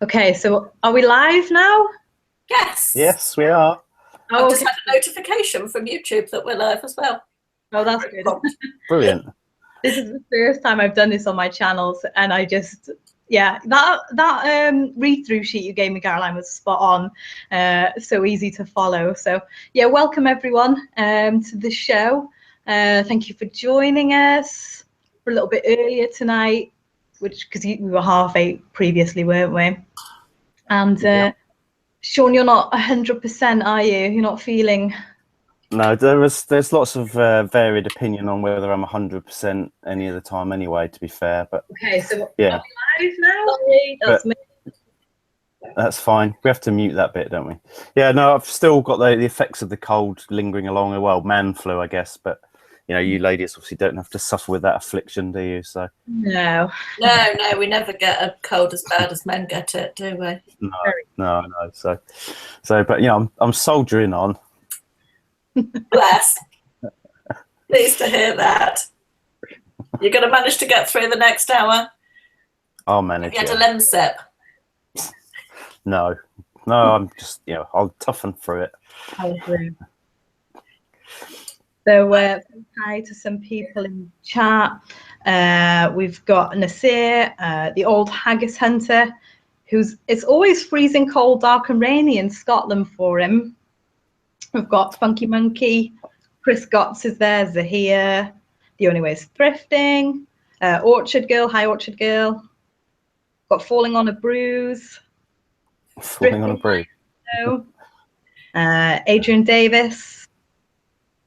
Okay, so are we live now? Yes. Yes, we are. I've just had a notification from YouTube that we're live as well. Oh, that's good. Brilliant. This is the first time I've done this on my channels, and I just, yeah, that read-through sheet you gave me, Caroline, was spot on. So easy to follow. So yeah, welcome everyone to the show. Thank you for joining us. We're a little bit earlier tonight, which because we were 8:30 previously, weren't we? And Yep. Sean, you're not 100%, are you? You're not feeling. No, there's lots of varied opinion on whether I'm 100% any of the time anyway, to be fair. But Okay, so yeah, are we live now? That's me. that's fine. We have to mute that bit, don't we? Yeah, no, I've still got the effects of the cold lingering along. Well, man flu, I guess. But you know, you ladies obviously don't have to suffer with that affliction, do you? So No, we never get a cold as bad as men get it, do we? no. So, but you know, I'm soldiering on. Bless. Pleased to hear that. You're going to manage to get through the next hour. I'll manage. Have you had a Lemsip? No, I'm just, you know, I'll toughen through it. I agree. So hi to some people in chat. We've got Nasir, the old haggis hunter, it's always freezing cold, dark and rainy in Scotland for him. We've got Funky Monkey, Chris Gotts is there, Zahir, The Only Way is Thrifting, Orchard Girl, hi Orchard Girl. Got Falling on a Bruise. Falling on a Bruise. Adrian Davis.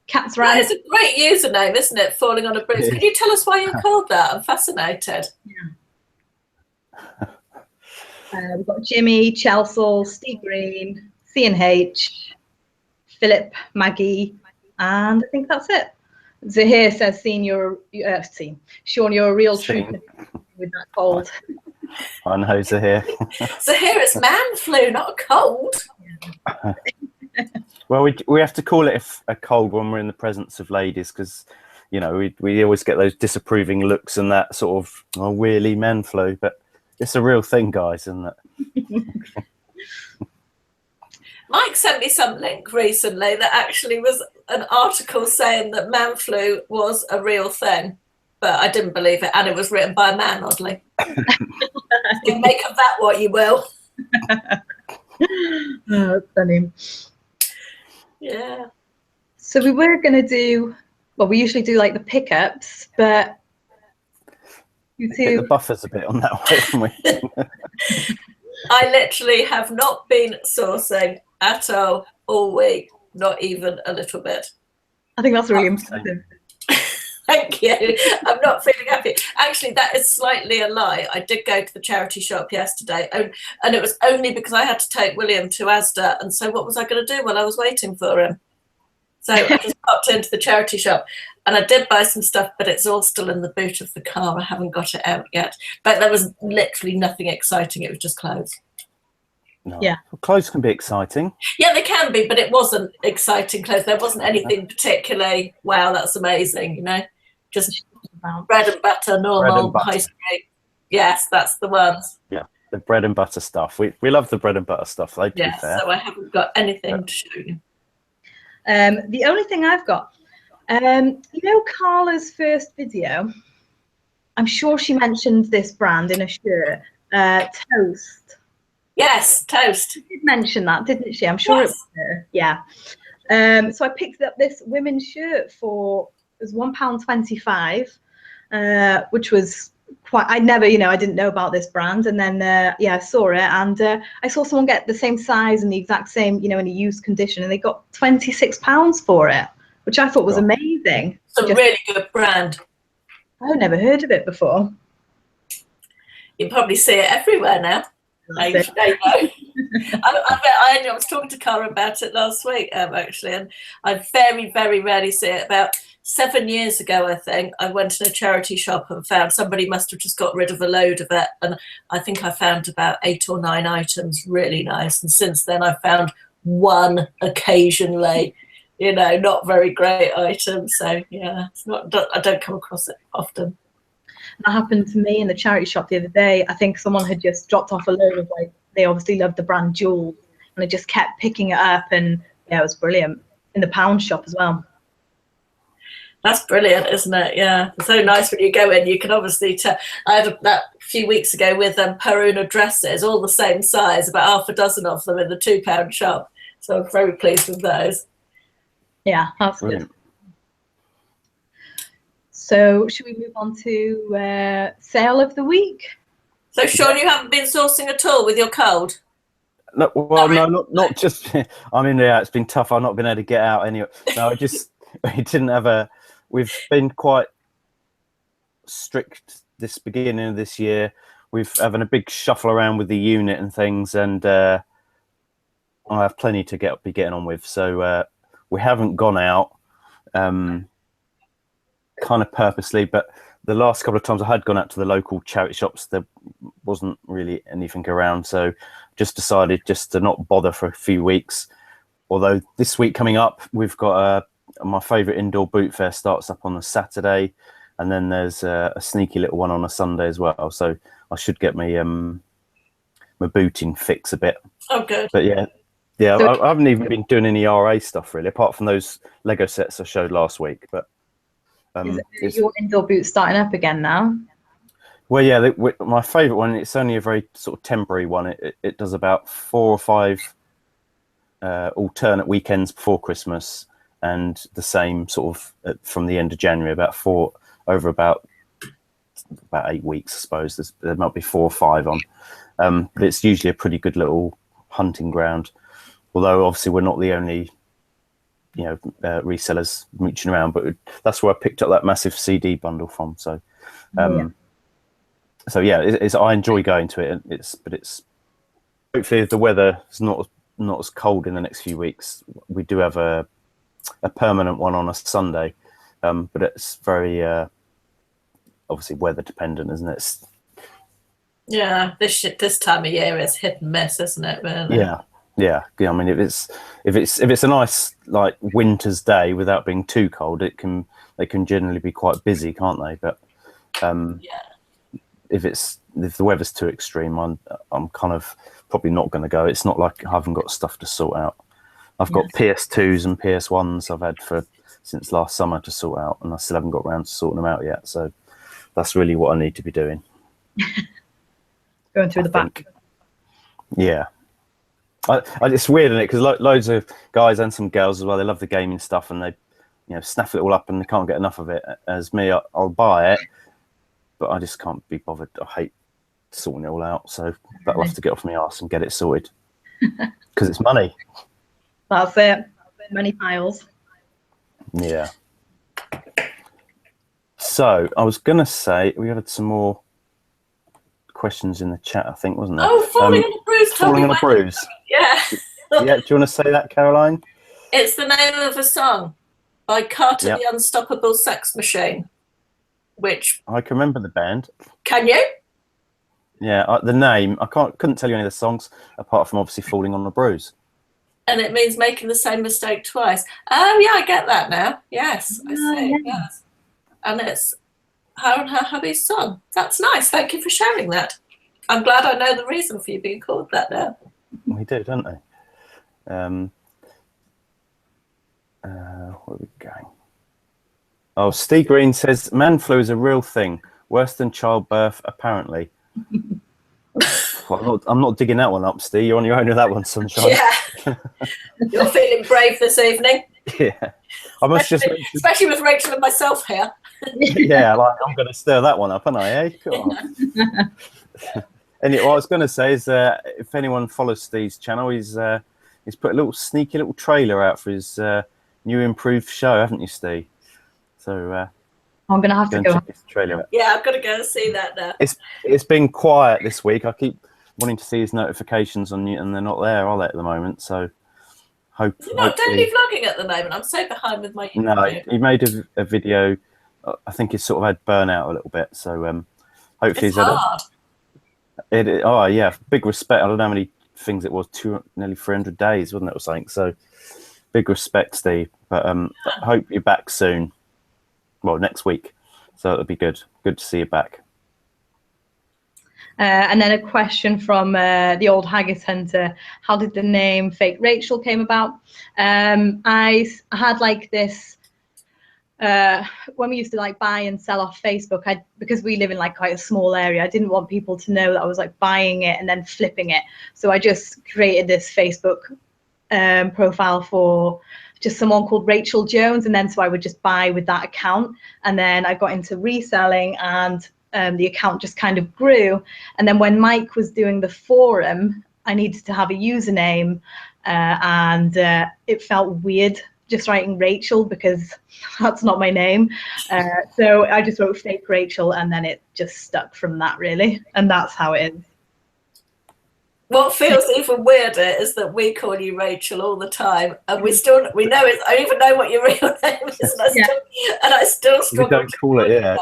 Cat's Rant. That is a great username, isn't it? Falling on a Bruise. Can you tell us why you're called that? I'm fascinated. Yeah. We've got Jimmy, Chelsea, Steve Green, C&H, Philip, Maggie, and I think that's it. Zahir says, Sean, you're a real trooper with that cold. I know Zahir. Zahir, it's man flu, not a cold. Well, we have to call it a cold when we're in the presence of ladies, because you know we always get those disapproving looks and that sort of really men flu, but it's a real thing, guys, isn't it? Mike sent me some link recently that actually was an article saying that man flu was a real thing, but I didn't believe it, and it was written by a man, oddly. You make of that what you will. Oh, funny. Yeah. So we were going to do, well, we usually do like the pickups, but you two... Hit the buffers a bit on that one, haven't we? I literally have not been sourcing at all week, not even a little bit. I think that's really important. Thank you. I'm not feeling happy. Actually, that is slightly a lie. I did go to the charity shop yesterday, and it was only because I had to take William to Asda, and so what was I going to do while I was waiting for him? So I just popped into the charity shop, and I did buy some stuff, but it's all still in the boot of the car. I haven't got it out yet. But there was literally nothing exciting. It was just clothes. No. Yeah. Well, clothes can be exciting. Yeah, they can be, but it wasn't exciting clothes. There wasn't anything particularly, wow, that's amazing, you know? Just bread and butter, normal, high street. Yes, that's the ones. Yeah, the bread and butter stuff. We love the bread and butter stuff, though, to be fair. So I haven't got anything to show you. The only thing I've got, you know Carla's first video? I'm sure she mentioned this brand in a shirt, Toast. Yes, Toast. She did mention that, didn't she? I'm sure it was her. Yeah. So I picked up this women's shirt for, it was £1.25, which was quite, I didn't know about this brand. And then, I saw it, and I saw someone get the same size and the exact same, in a used condition, and they got £26 for it, which I thought was amazing. It's a really good brand. I've never heard of it before. You probably see it everywhere now. I was talking to Cara about it last week, actually, and I very, very rarely see it. About 7 years ago, I think, I went to a charity shop and found somebody must have just got rid of a load of it, and I think I found about 8 or 9 items really nice, and since then I've found one occasionally, not very great item. So yeah, I don't come across it often. That happened to me in the charity shop the other day. I think someone had just dropped off a load of like they obviously love the brand Jewel, and I just kept picking it up, and yeah, it was brilliant in the pound shop as well. That's brilliant, isn't it? Yeah, it's so nice when you go in. You can obviously tell. I had that a few weeks ago with Peruna dresses, all the same size, about half a dozen of them in the £2 shop. So I'm very pleased with those. Yeah, that's Brilliant. good. So should we move on to sale of the week? So Sean, you haven't been sourcing at all with your cold? No, well, no, not just. I mean, yeah, it's been tough. I've not been able to get out anyway. No, I just we didn't have a. We've been quite strict this beginning of this year. We've having a big shuffle around with the unit and things, and I have plenty to be getting on with. So we haven't gone out, kind of purposely, but the last couple of times I had gone out to the local charity shops, there wasn't really anything around. So just decided just to not bother for a few weeks. Although this week coming up, we've got my favourite indoor boot fair starts up on a Saturday, and then there's a sneaky little one on a Sunday as well. So I should get my my booting fix a bit. Oh, good. But yeah, so I haven't even been doing any RA stuff really, apart from those Lego sets I showed last week. But is your indoor boots starting up again now? Well, yeah, my favourite one. It's only a very sort of temporary one. It does about 4 or 5 alternate weekends before Christmas, and the same sort of from the end of January, about 8 weeks, I suppose. There might be 4 or 5 on. But it's usually a pretty good little hunting ground. Although obviously we're not the only, resellers mooching around, but that's where I picked up that massive CD bundle from. So, So yeah, I enjoy going to it. But it's hopefully if the weather is not as cold in the next few weeks, we do have a permanent one on a Sunday, but it's very obviously weather dependent, isn't it? Yeah, this time of year is hit and miss, isn't it? Really? Yeah. I mean, if it's a nice like winter's day without being too cold, they can generally be quite busy, can't they? But if the weather's too extreme, I'm kind of probably not going to go. It's not like I haven't got stuff to sort out. I've got PS2s and PS1s I've had since last summer to sort out, and I still haven't got around to sorting them out yet. So that's really what I need to be doing. Going through the back. Yeah. It's weird, isn't it? Because loads of guys and some girls as well, they love the gaming stuff, and they snaff it all up and they can't get enough of it. As me, I'll buy it, but I just can't be bothered. I hate sorting it all out, so that'll have to get off my arse and get it sorted because it's money. That's it. Many piles. Yeah. So I was going to say we had some more questions in the chat, I think, wasn't there? Oh, Falling on a Bruise. Falling on a Bruise. Yeah. Yeah. Do you want to say that, Caroline? It's the name of a song by Carter the Unstoppable Sex Machine, which I can remember the band. Can you? Yeah, the name I couldn't tell you any of the songs apart from obviously Falling on a Bruise. And it means making the same mistake twice. Oh yeah, I get that now. Yes, I see. Yes. And it's her and her hubby's song. That's nice. Thank you for sharing that. I'm glad I know the reason for you being called that now. We do, don't they? Where are we going? Oh, Steve Green says man flu is a real thing, worse than childbirth, apparently. Well, I'm not digging that one up, Steve. You're on your own with that one, sunshine. Yeah. You're feeling brave this evening. Yeah. I must especially with Rachel and myself here. Yeah, like I'm going to stir that one up, aren't I? Eh? Anyway, what I was going to say is, if anyone follows Steve's channel, he's put a sneaky little trailer out for his new improved show, haven't you, Steve? So I'm going to have to go. Trailer. Yeah, I've got to go and see that now. It's been quiet this week. I keep wanting to see his notifications on you, and they're not there, are they, at the moment? So you're not daily vlogging at the moment. I'm so behind with my YouTube. No, he made a video. I think he's sort of had burnout a little bit. So hopefully it's he's hard. Oh yeah, big respect. I don't know how many things it was. Nearly 300 days, wasn't it, or something? So big respect, Steve. But I hope you're back soon. Well, next week. So it'll be good. Good to see you back. And then a question from the old haggis hunter: how did the name Fake Rachel came about? I had like this when we used to like buy and sell off Facebook. Because we live in like quite a small area, I didn't want people to know that I was like buying it and then flipping it. So I just created this Facebook profile for just someone called Rachel Jones, and then so I would just buy with that account, and then I got into reselling, and the account just kind of grew. And then when Mike was doing the forum, I needed to have a username, and it felt weird just writing Rachel because that's not my name. So I just wrote Fake Rachel, and then it just stuck from that, really. And that's how it is. What feels even weirder is that we call you Rachel all the time, and we know it. I even know what your real name is, and I still struggle. We don't call it, yeah.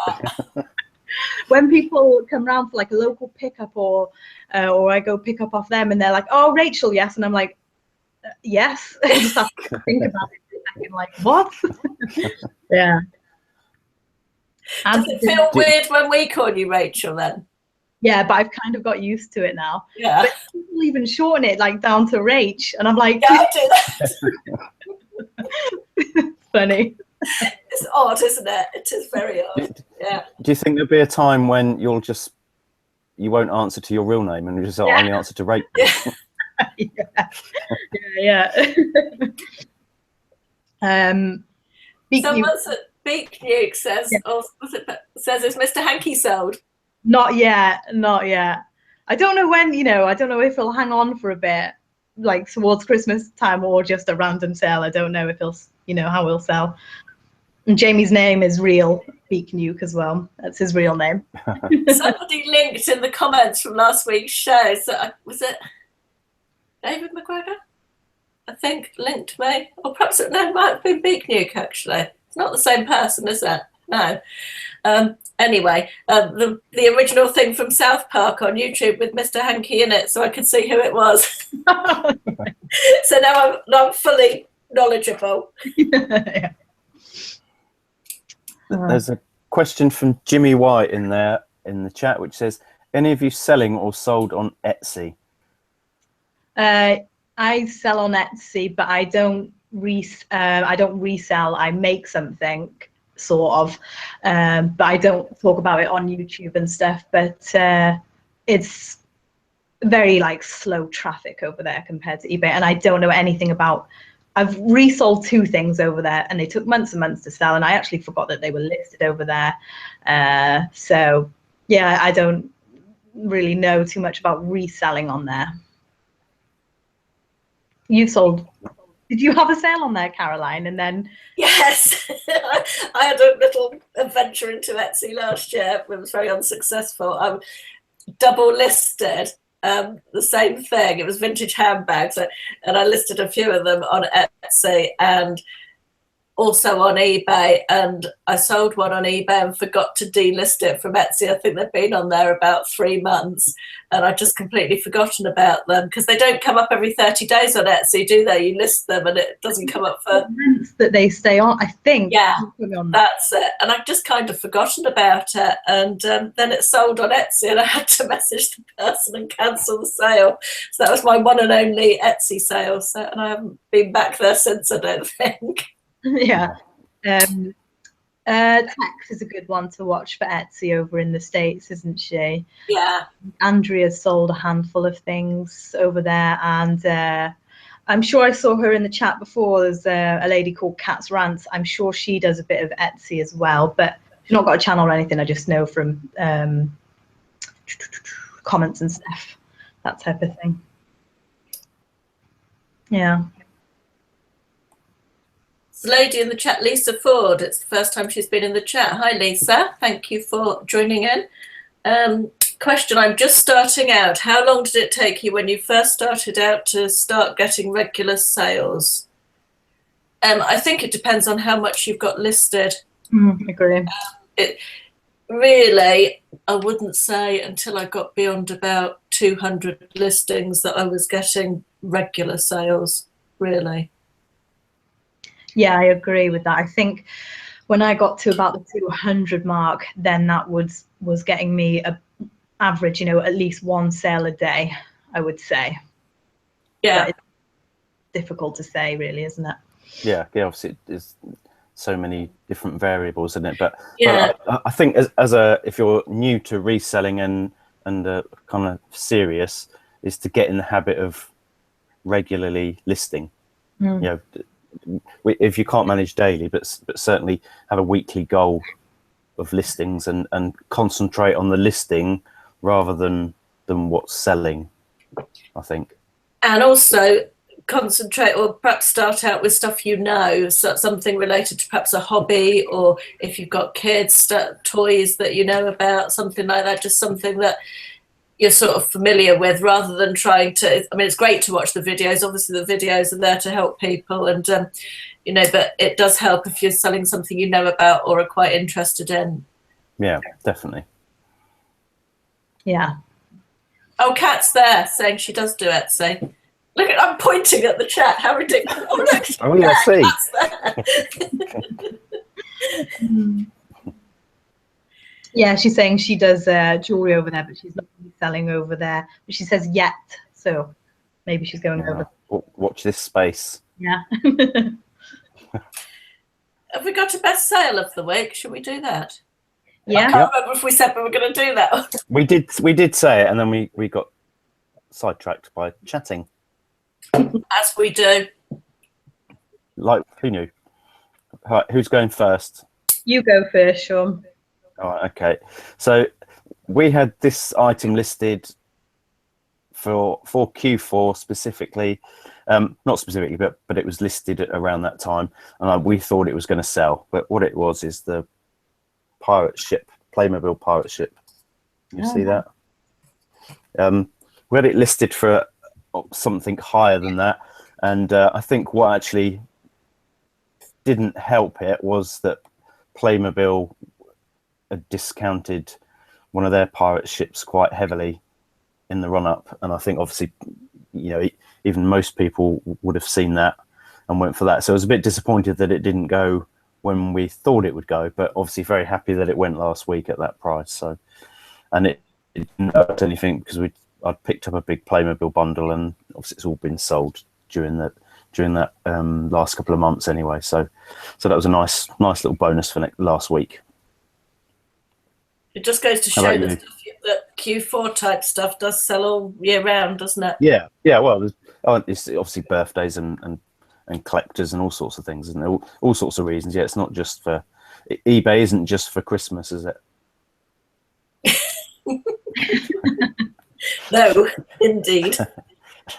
When people come around for like a local pickup, or I go pick up off them, and they're like, "Oh, Rachel, yes," and I'm like, "Yes." I just have to think about it for a second, like, what? Yeah. Does it feel weird when we call you Rachel then? Yeah, but I've kind of got used to it now. Yeah. But people even shorten it like down to Rach, and I'm like, yeah, I do that. It's funny. It's odd, isn't it? It is very odd. Yeah. Do you think there'll be a time when you won't answer to your real name and you just only answer to Rachel? Yeah. Someone said Beak Nuke says, or says, is Mr. Hanky sold? Not yet. I don't know when, I don't know if he'll hang on for a bit, like towards Christmas time, or just a random sale. I don't know if he'll, how he'll sell. And Jamie's name is real, Beak Nuke as well. That's his real name. Somebody linked in the comments from last week's show. So was it David McGregor? I think linked me, or perhaps it might have been Beak Nuke actually. It's not the same person, is it? No. Anyway, the original thing from South Park on YouTube with Mr. Hanky in it, so I could see who it was. So now I'm fully knowledgeable. Yeah. There's a question from Jimmy White in there in the chat, which says, any of you selling or sold on Etsy? I sell on Etsy, but I don't resell. I make something, sort of, but I don't talk about it on YouTube and stuff. But it's very like slow traffic over there compared to eBay, and I don't know anything about. I've resold 2 things over there, and they took months and months to sell, and I actually forgot that they were listed over there. So yeah, I don't really know too much about reselling on there. You sold. Did you have a sale on there, Caroline? And then yes, I had a little adventure into Etsy last year. It was very unsuccessful. I double listed the same thing. It was vintage handbags, and I listed a few of them on Etsy and also on eBay, and I sold one on eBay and forgot to delist it from Etsy. I think they've been on there about 3 months, and I've just completely forgotten about them because they don't come up every 30 days on Etsy, do they? You list them and it doesn't come up for months that they stay on, I think. Yeah, that's it. And I've just kind of forgotten about it, and then it sold on Etsy, and I had to message the person and cancel the sale. So that was my one and only Etsy sale. So, and I haven't been back there since, I don't think. Yeah. Tex is a good one to watch for Etsy over in the States, isn't she? Yeah. Andrea's sold a handful of things over there, and I'm sure I saw her in the chat before. There's a lady called Cat's Rants. I'm sure she does a bit of Etsy as well, but she's not got a channel or anything. I just know from comments and stuff, that type of thing. Yeah. The lady in the chat, Lisa Ford, it's the first time she's been in the chat. Hi, Lisa. Thank you for joining in. Question, I'm just starting out. How long did it take you when you first started out to start getting regular sales? I think it depends on how much you've got listed. Agree. It really, I wouldn't say until I got beyond about 200 listings that I was getting regular sales, really. Yeah, I agree with that. I think when I got to about the 200 mark, then that was getting me average, at least one sale a day, I would say. Yeah. But it's difficult to say, really, isn't it? Yeah, obviously there's so many different variables in it, but Yeah. I think if you're new to reselling and kind of serious, is to get in the habit of regularly listing. If you can't manage daily, but certainly have a weekly goal of listings and concentrate on the listing rather than what's selling, I think. And also concentrate, or perhaps start out with stuff so something related to perhaps a hobby, or if you've got kids, toys that about, something like that, just something that you're sort of familiar with, rather than trying to, it's great to watch the videos, obviously the videos are there to help people, and but it does help if you're selling something about or are quite interested in. Yeah, definitely. Yeah. Oh, Kat's there saying she does do Etsy. Look, I'm pointing at the chat. How ridiculous! Oh, look, oh yeah, see. Yeah, she's saying she does jewelry over there, but she's not really selling over there. But she says yet, so maybe she's going over. Watch this space. Yeah. Have we got a best sale of the week? Should we do that? Yeah. I can't remember if we said we were going to do that. We did say it, and then we got sidetracked by chatting. As we do. Like, who knew? All right, who's going first? You go first, Sean. All right, okay. So we had this item listed for Q4 specifically, not specifically, but it was listed around that time, and we thought it was going to sell. But what it was is the pirate ship, Playmobil pirate ship. You see that? We had it listed for something higher than that, and I think what actually didn't help it was that Playmobil had discounted one of their pirate ships quite heavily in the run-up, and I think obviously even most people would have seen that and went for that. So I was a bit disappointed that it didn't go when we thought it would go, but obviously very happy that it went last week at that price. So, and it didn't hurt anything because I'd picked up a big Playmobil bundle, and obviously it's all been sold during that last couple of months anyway. So that was a nice little bonus for last week. It just goes to show that Q4 type stuff does sell all year round, doesn't it? Yeah. Well, it's obviously birthdays and collectors and all sorts of things, and all sorts of reasons. Yeah, it's not just for eBay. Isn't just for Christmas, is it? No, indeed.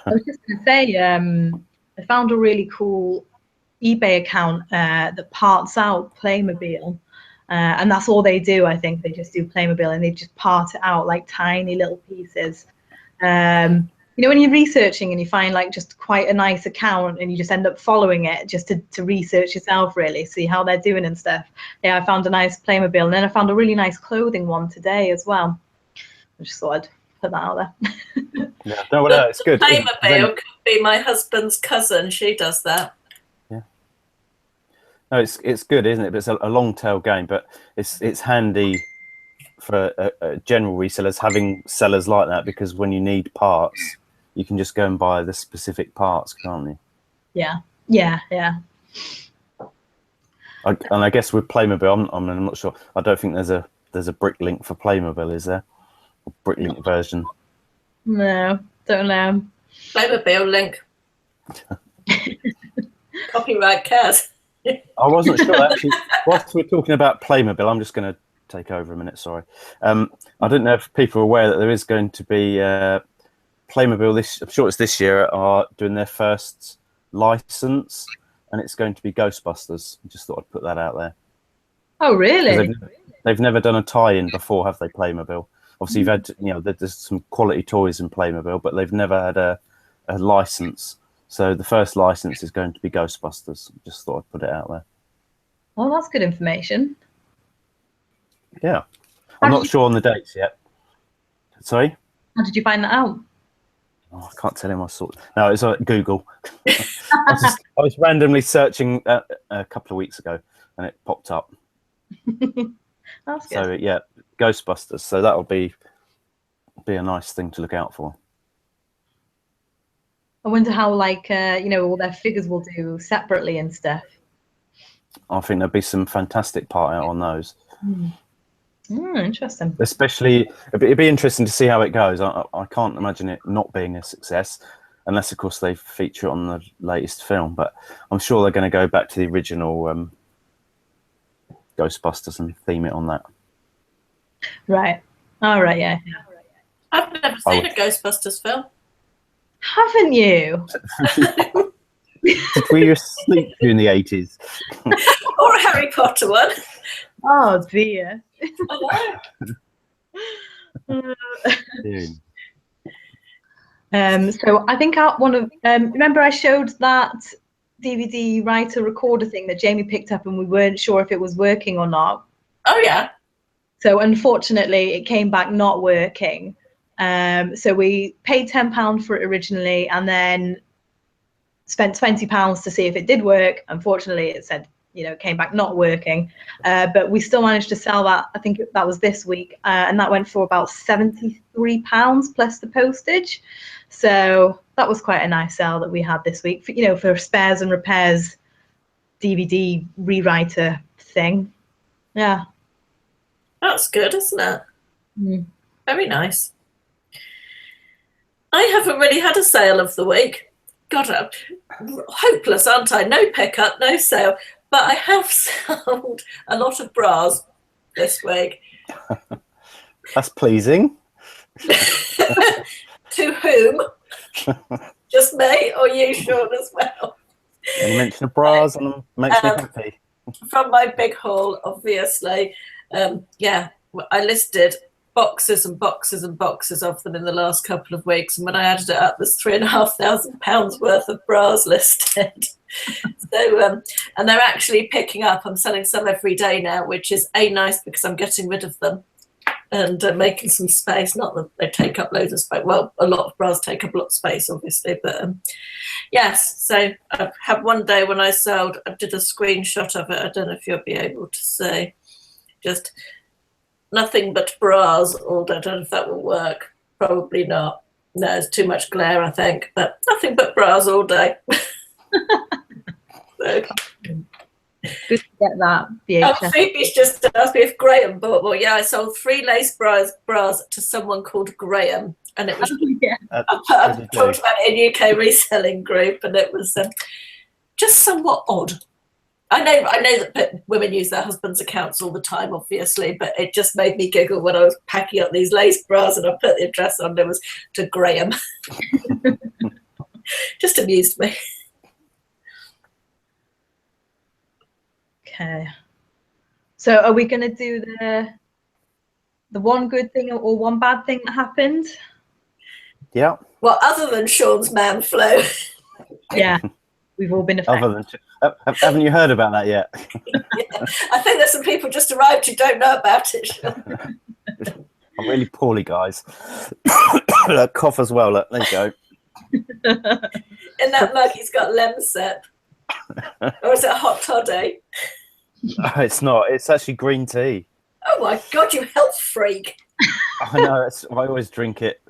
I was just going to say, I found a really cool eBay account that parts out Playmobil. And that's all they do. I think they just do Playmobil, and they just part it out like tiny little pieces. When you're researching and you find like just quite a nice account, and you just end up following it just to research yourself, really see how they're doing and stuff. Yeah, I found a nice Playmobil, and then I found a really nice clothing one today as well. I just thought I'd put that out there. Yeah, no, it's good. Playmobil could be my husband's cousin. She does that. No, it's good, isn't it? But it's a long tail game, but it's handy for general resellers having sellers like that, because when you need parts, you can just go and buy the specific parts, can't you? Yeah. And I guess with Playmobil, I'm not sure. I don't think there's a Bricklink for Playmobil, is there? A Bricklink version? No, don't know. Playmobil link. Copyright Kaz. I wasn't sure actually. Whilst we're talking about Playmobil, I'm just going to take over a minute. Sorry. I don't know if people are aware that there is going to be Playmobil. I'm sure it's this year, are doing their first license, and it's going to be Ghostbusters. I just thought I'd put that out there. Oh, really? They've never done a tie-in before, have they? Playmobil. Obviously, you've had there's some quality toys in Playmobil, but they've never had a license. So the first license is going to be Ghostbusters. Just thought I'd put it out there. Oh, that's good information. Yeah. I'm not sure on the dates yet. Sorry? How did you find that out? Oh, I can't tell him. No, it's on Google. I was randomly searching a couple of weeks ago, and it popped up. That's good. So, yeah, Ghostbusters. So that'll be be a nice thing to look out for. I wonder how, like, all their figures will do separately and stuff. I think there'll be some fantastic part out on those. Interesting. Especially, it'd be interesting to see how it goes. I can't imagine it not being a success, unless, of course, they feature it on the latest film. But I'm sure they're going to go back to the original Ghostbusters and theme it on that. Right. All right. Yeah. I've never seen a Ghostbusters film. Haven't you? Were you asleep during the 80s? Or a Harry Potter one. Oh dear. So I think remember I showed that DVD writer recorder thing that Jamie picked up, and we weren't sure if it was working or not. Oh yeah. So unfortunately, it came back not working. So we paid £10 for it originally, and then spent £20 to see if it did work. Unfortunately, it said, it came back not working. But we still managed to sell that. I think that was this week, and that went for about £73 plus the postage. So that was quite a nice sale that we had this week for spares and repairs DVD rewriter thing. Yeah. That's good, isn't it? Mm. Very nice. I haven't really had a sale of the week. God, I'm hopeless, aren't I? No pickup, no sale. But I have sold a lot of bras this week. That's pleasing. To whom? Just me, or you, Sean, as well? And you mentioned bras, and it makes me happy. From my big haul, obviously. I listed boxes and boxes and boxes of them in the last couple of weeks, and when I added it up, there's £3,500 worth of bras listed. So, and they're actually picking up. I'm selling some every day now, which is nice because I'm getting rid of them and making some space. Not that they take up loads of space. Well, a lot of bras take up a lot of space, obviously, but yes. So I had one day when I sold. I did a screenshot of it. I don't know if you'll be able to see. Just nothing but bras all day. I don't know if that will work. Probably not. No, it's too much glare, I think. But nothing but bras all day. So. Good to get that VHS. Phoebe's just asked me if Graham bought more. Yeah, I sold 3 lace bras to someone called Graham, and it was. I talked about it in UK reselling group, and it was just somewhat odd. I know that women use their husbands' accounts all the time, obviously, but it just made me giggle when I was packing up these lace bras and I put the address on. It was to Graham. Just amused me. Okay. So are we going to do the one good thing or one bad thing that happened? Yeah. Well, other than Sean's man flu. Yeah. We've all been affected. Haven't you heard about that yet? Yeah. I think there's some people just arrived who don't know about it. I'm really poorly, guys. Cough as well. Look, there you go. In that mug, he's got Lemsip. Or is it a hot toddy? No, it's not. It's actually green tea. Oh my God, you health freak. I know. I always drink it.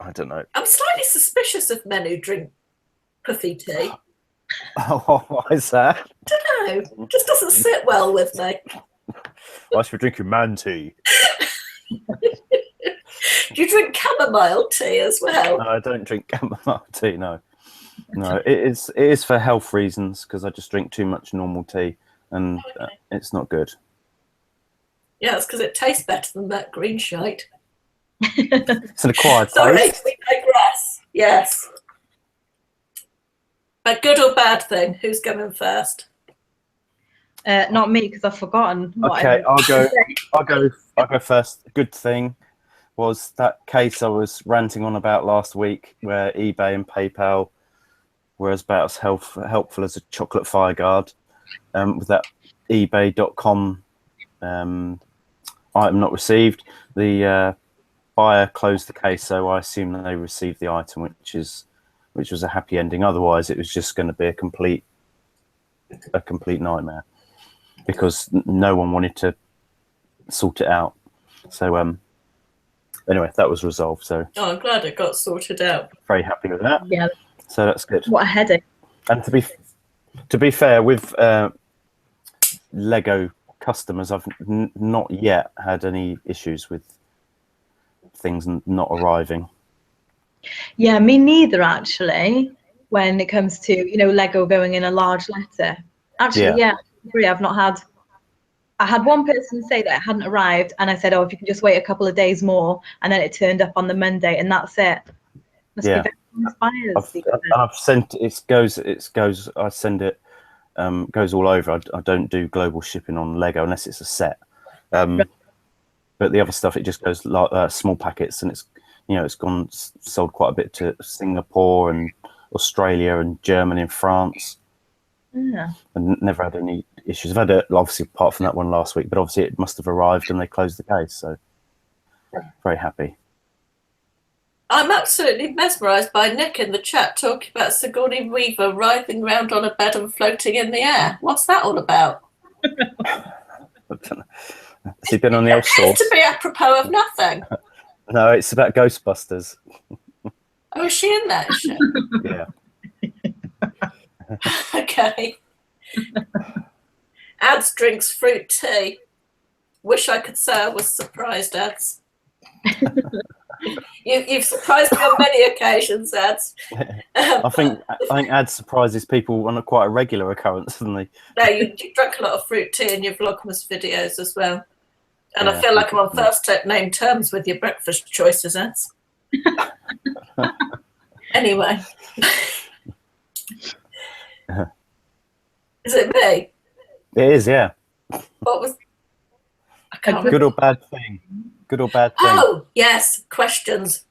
I don't know. I'm slightly suspicious of men who drink puffy tea. Oh, why is that? I don't know. It just doesn't sit well with me. Why should we drink your man tea? Do you drink chamomile tea as well? No, I don't drink chamomile tea. No, it is for health reasons because I just drink too much normal tea, and it's not good. Yeah, it's because it tastes better than that green shite. It's an acquired Sorry, taste. we digress. Yes. But good or bad thing? Who's going first? Not me, because I've forgotten. Okay, I'll go first. Good thing was that case I was ranting on about last week, where eBay and PayPal were about as helpful as a chocolate fire guard. With that eBay.com item not received, the buyer closed the case, so I assume that they received the item, which was a happy ending. Otherwise, it was just going to be a complete nightmare because no one wanted to sort it out. So anyway, that was resolved. So Oh, I'm glad it got sorted out. very happy with that. Yeah. So that's good. What a headache. And to be fair, with Lego customers, I've not yet had any issues with things not arriving. Yeah, me neither, actually, when it comes to, Lego going in a large letter. Actually, yeah, I agree. I had one person say that it hadn't arrived, and I said, oh, if you can just wait a couple of days more, and then it turned up on the Monday, and that's it. Must be very inspired. I've sent it goes. I send it. Goes all over. I don't do global shipping on Lego unless it's a set. Right. But the other stuff, it just goes like small packets, and it's sold quite a bit to Singapore and Australia and Germany and France. Yeah. And never had any issues. I've had it, obviously, apart from that one last week, but obviously it must have arrived and they closed the case. So very happy. I'm absolutely mesmerised by Nick in the chat talking about Sigourney Weaver writhing around on a bed and floating in the air. What's that all about? Has he been on the old source? To be apropos of nothing. No, it's about Ghostbusters. Oh, is she in that? Is she? Yeah. Okay. Ads drinks fruit tea. Wish I could say I was surprised, Ads. You've surprised me on many occasions, Ads. I think Ads surprises people on quite a regular occurrence, doesn't he? No, you drank a lot of fruit tea in your Vlogmas videos as well. And I feel like I'm on first name terms with your breakfast choices, Ads. Anyway. Is it me? It is, yeah. What was... I can't Good or bad thing? Good or bad thing? Oh, yes, questions.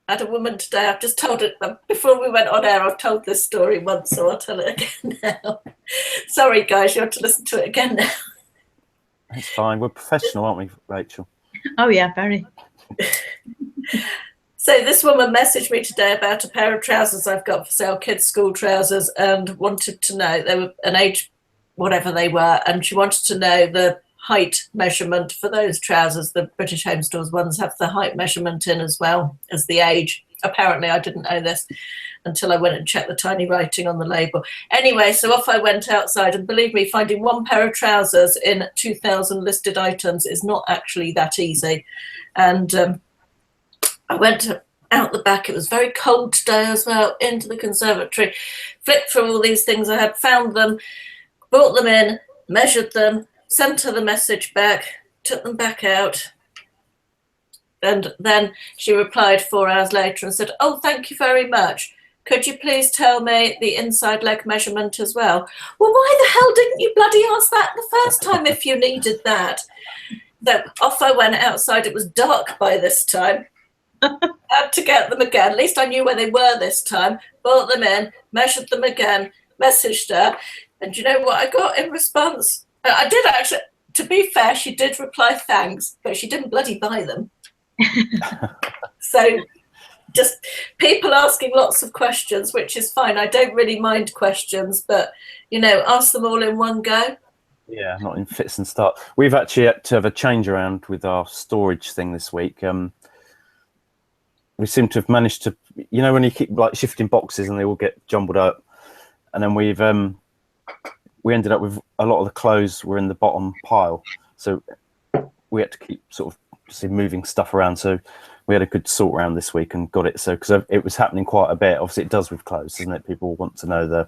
I had a woman today, I've just told it, before we went on air, I've told this story once, so I'll tell it again now. Sorry, guys, you have to listen to it again now. That's fine. We're professional, aren't we, Rachel? Oh, yeah, very. So this woman messaged me today about a pair of trousers I've got for sale, kids' school trousers, and wanted to know, they were an age, whatever they were, and she wanted to know the height measurement for those trousers. The British Home Stores ones have the height measurement in as well as the age. Apparently, I didn't know this until I went and checked the tiny writing on the label. Anyway, so off I went outside, and believe me, finding one pair of trousers in 2,000 listed items is not actually that easy. And I went out the back. It was very cold today as well, into the conservatory, flipped through all these things I had, found them, brought them in, measured them, sent her the message back, took them back out. And then she replied 4 hours later and said, oh, thank you very much. Could you please tell me the inside leg measurement as well? Well, why the hell didn't you bloody ask that the first time if you needed that? So off I went outside. It was dark by this time. Had to get them again. At least I knew where they were this time. Brought them in, measured them again, messaged her. And you know what I got in response? I did actually, to be fair, she did reply thanks, but she didn't bloody buy them. So just people asking lots of questions, which is fine. I don't really mind questions, but, ask them all in one go. Yeah, not in fits and starts. We've actually had to have a change around with our storage thing this week. We seem to have managed to, when you keep like shifting boxes and they all get jumbled up, and then we ended up with a lot of the clothes were in the bottom pile, so we had to keep sort of moving stuff around. So we had a good sort around this week and got it. So because it was happening quite a bit. Obviously, it does with clothes, doesn't it? People want to know the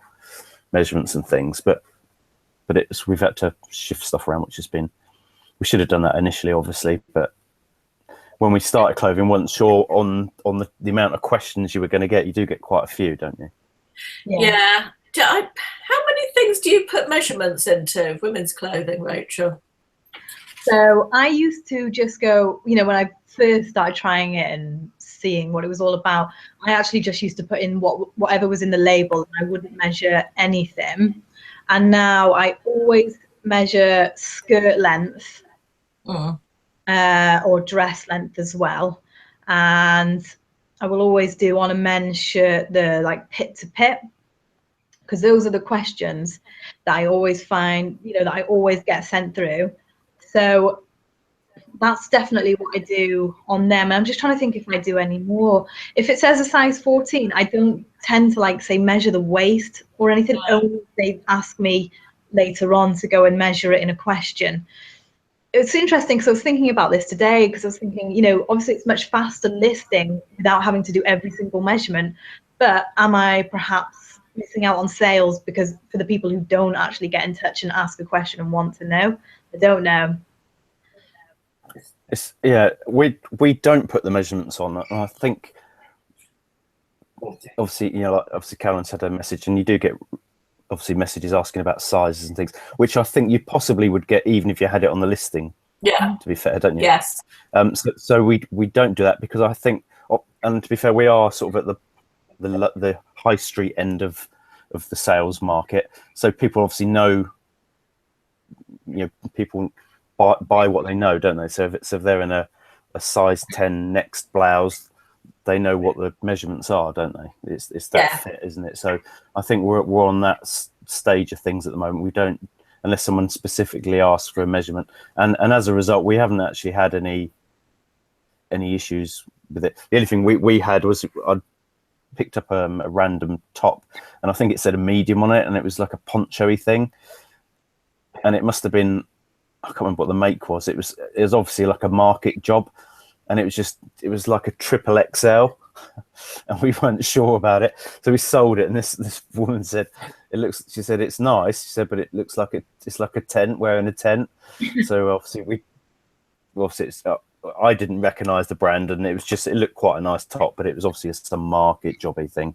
measurements and things, but we've had to shift stuff around, which has been. We should have done that initially, obviously, but when we started clothing, wasn't sure on the amount of questions you were going to get. You do get quite a few, don't you? Yeah. How many things do you put measurements into women's clothing, Rachel? So I used to just go, when I first started trying it and seeing what it was all about, I actually just used to put in whatever was in the label. I wouldn't measure anything. And now I always measure skirt length or dress length as well. And I will always do on a men's shirt the pit to pit, because those are the questions that I always find, that I always get sent through. So that's definitely what I do on them. I'm just trying to think if I do any more. If it says a size 14, I don't tend to like say measure the waist or anything. Only if they ask me later on to go and measure it in a question. It's interesting because I was thinking about this today, because I was thinking, you know, obviously it's much faster listing without having to do every single measurement, but am I perhaps missing out on sales because for the people who don't actually get in touch and ask a question and want to know? I don't know. We don't put the measurements on. And I think obviously, you know, like obviously Carolyn said a message, and you do get obviously messages asking about sizes and things, which I think you possibly would get even if you had it on the listing. Yeah. To be fair, don't you? Yes. So we don't do that because I think, and to be fair, we are sort of at the high street end of the sales market. So people obviously know, you know, people buy what they know, don't they? So if they're in a size 10 Next blouse, they know what the measurements are, don't they? It's that fit, isn't it? So I think we're on that stage of things at the moment. We don't, unless someone specifically asks for a measurement, and as a result, we haven't actually had any issues with it. The only thing we had was I picked up a random top, and I think it said a medium on it, and it was like a poncho-y thing, and it must have been, I can't remember what the make was. It was obviously like a market job, and it was like a triple XL, and we weren't sure about it, so we sold it. And this woman said, she said it's nice. She said, but it looks like it's like a tent, wearing a tent. So obviously I didn't recognise the brand, and it looked quite a nice top, but it was obviously some market jobby thing.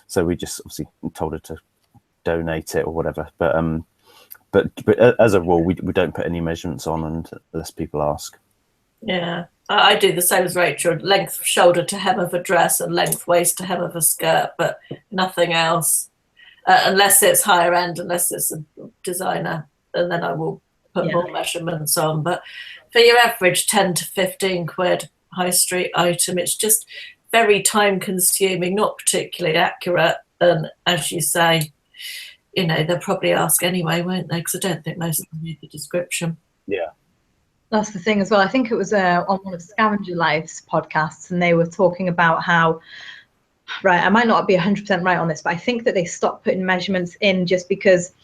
So we just obviously told her to donate it or whatever. But as a rule, we don't put any measurements on unless people ask. Yeah, I do the same as Rachel. Length shoulder to hem of a dress and length waist to hem of a skirt, but nothing else. Unless it's higher end, unless it's a designer, and then I will put more measurements on. But for your average 10 to 15 quid high street item, it's just very time consuming, not particularly accurate. And as you say, you know, they'll probably ask anyway, won't they? Because I don't think most of them read the description. Yeah. That's the thing as well. I think it was on one of Scavenger Life's podcasts, and they were talking about how, right, I might not be 100% right on this, but I think that they stopped putting measurements in just because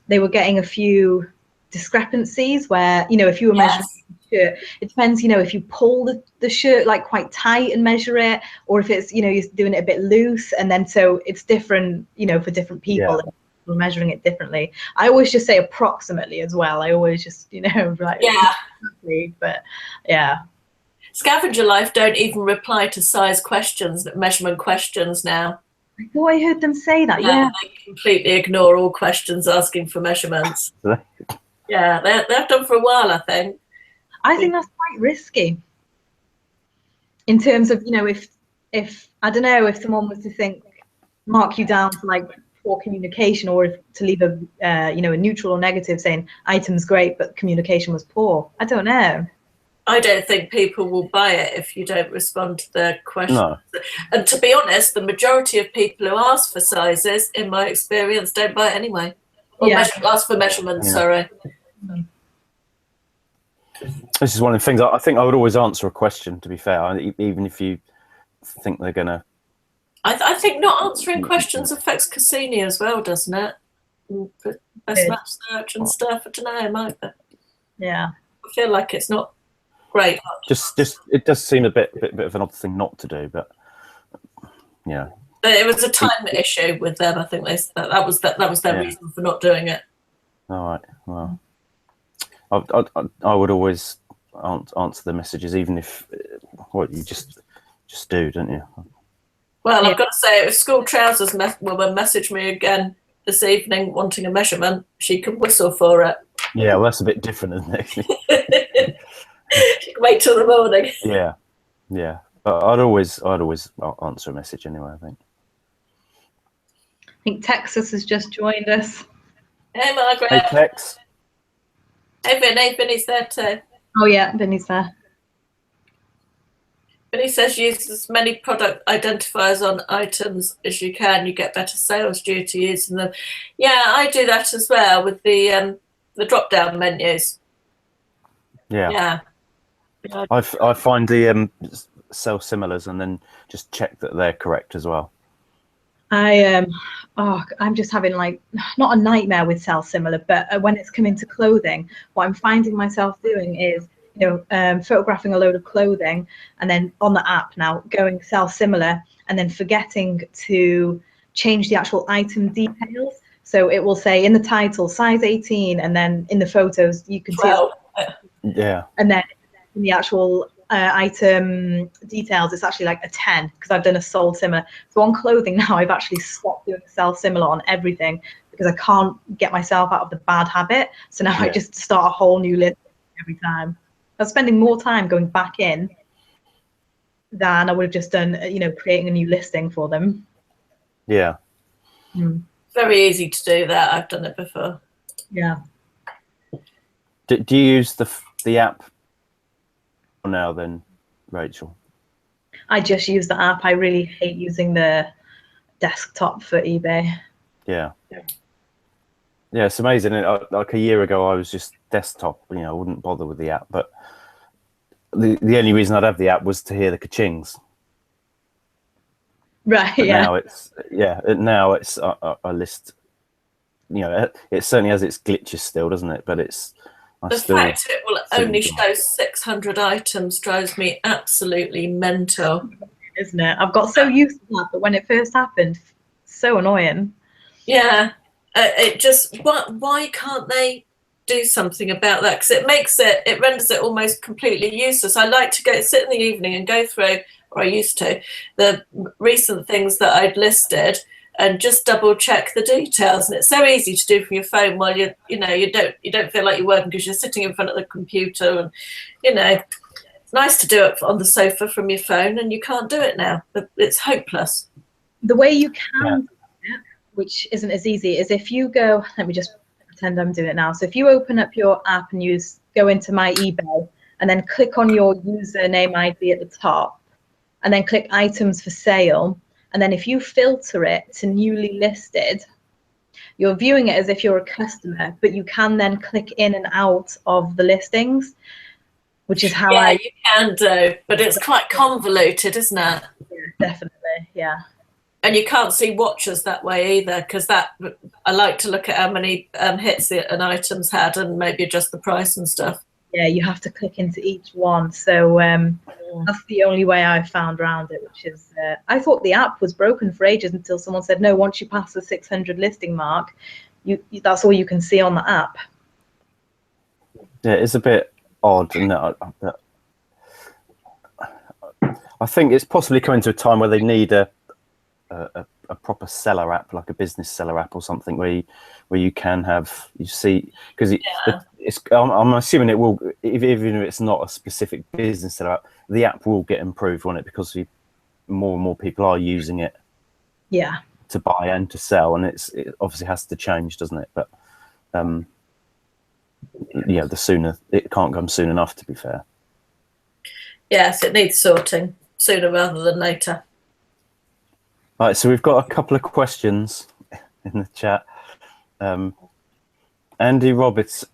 they were getting a few discrepancies where, you know, if you were measuring the shirt, it depends, you know, if you pull the shirt like quite tight and measure it, or if it's, you know, you're doing it a bit loose, and then so it's different, you know, for different people. Yeah. We're measuring it differently. I always just say approximately as well. I always just, you know, like, but yeah. Scavenger Life don't even reply to size questions, measurement questions now. I thought I heard them say that. No, yeah, they completely ignore all questions asking for measurements. Yeah, they've done for a while, I think. I think that's quite risky. In terms of, you know, if I don't know, if someone was to mark you down for like poor communication, or if to leave a you know, a neutral or negative saying item's great but communication was poor. I don't know. I don't think people will buy it if you don't respond to their questions. No. And to be honest, the majority of people who ask for sizes, in my experience, don't buy it anyway. Or ask for measurements, sorry. This is one of the things I think I would always answer a question, to be fair, even if you think they're going to. I think not answering questions affects Cassini as well, doesn't it? Best match search and stuff. I don't know, it might be. Yeah. I feel like it's not great. Just it does seem a bit of an odd thing not to do, but yeah. But it was a time issue with them. I think that was their reason for not doing it. All right. Well, I would always answer the messages, even if you just do, don't you? Well, I've got to say, if School Trousers woman messaged me again this evening wanting a measurement, she can whistle for it. Yeah, well, that's a bit different, isn't it? She can wait till the morning. Yeah. But I'd always answer a message anyway, I think. I think Texas has just joined us. Hey, Margaret. Hey, Tex. Hey, Vinny. Vinny's there too. Oh, yeah, Vinny's there. Vinny says use as many product identifiers on items as you can. You get better sales due to using them. Yeah, I do that as well with the drop-down menus. Yeah. I find the cell similars and then just check that they're correct as well. I'm just having like not a nightmare with cell similar, but when it's coming to clothing, what I'm finding myself doing is, photographing a load of clothing and then on the app now going cell similar and then forgetting to change the actual item details. So it will say in the title size 18, and then in the photos you can see yeah, and then in the actual item details it's actually like a 10 because I've done a sold similar. So on clothing now I've actually stopped doing sell similar on everything because I can't get myself out of the bad habit. So now I just start a whole new list every time. I'm spending more time going back in than I would have just done, creating a new listing for them. Yeah. Very easy to do that. I've done it before. Yeah. Do you use the app now then, Rachel? I just use the app. I really hate using the desktop for eBay. Yeah, it's amazing. Like a year ago I was just desktop, I wouldn't bother with the app, but the only reason I'd have the app was to hear the ka-chings. Right. But yeah. Now it's I list, it certainly has its glitches still, doesn't it? But the fact it will only show 600 items drives me absolutely mental, isn't it? I've got so used to that, but when it first happened, so annoying. Yeah, it just why can't they do something about that? Because it renders it almost completely useless. I like to sit in the evening and go through, or I used to, the recent things that I'd listed and just double check the details. And it's so easy to do from your phone while you don't feel like you're working because you're sitting in front of the computer, and it's nice to do it on the sofa from your phone, and you can't do it now. It's hopeless. The way you can do it, which isn't as easy, is if you go, let me just pretend I'm doing it now. So if you open up your app and go into my eBay and then click on your username ID at the top and then click items for sale, and then if you filter it to newly listed, you're viewing it as if you're a customer, but you can then click in and out of the listings, which is how you can do, but it's quite convoluted, isn't it? Yeah, definitely, yeah. And you can't see watchers that way either, because I like to look at how many hits an item's had and maybe adjust the price and stuff. Yeah, you have to click into each one. So that's the only way I've found around it, which is, I thought the app was broken for ages until someone said, no, once you pass the 600 listing mark, that's all you can see on the app. Yeah, it's a bit odd, isn't it? I think it's possibly coming to a time where they need a proper seller app, like a business seller app or something, where you can have, because I'm assuming it will, even if it's not a specific business seller app, the app will get improved on it because more and more people are using it. Yeah. To buy and to sell, and it obviously has to change, doesn't it? But the sooner, it can't come soon enough, to be fair. Yes, it needs sorting sooner rather than later. All right, so we've got a couple of questions in the chat. Andy Robinson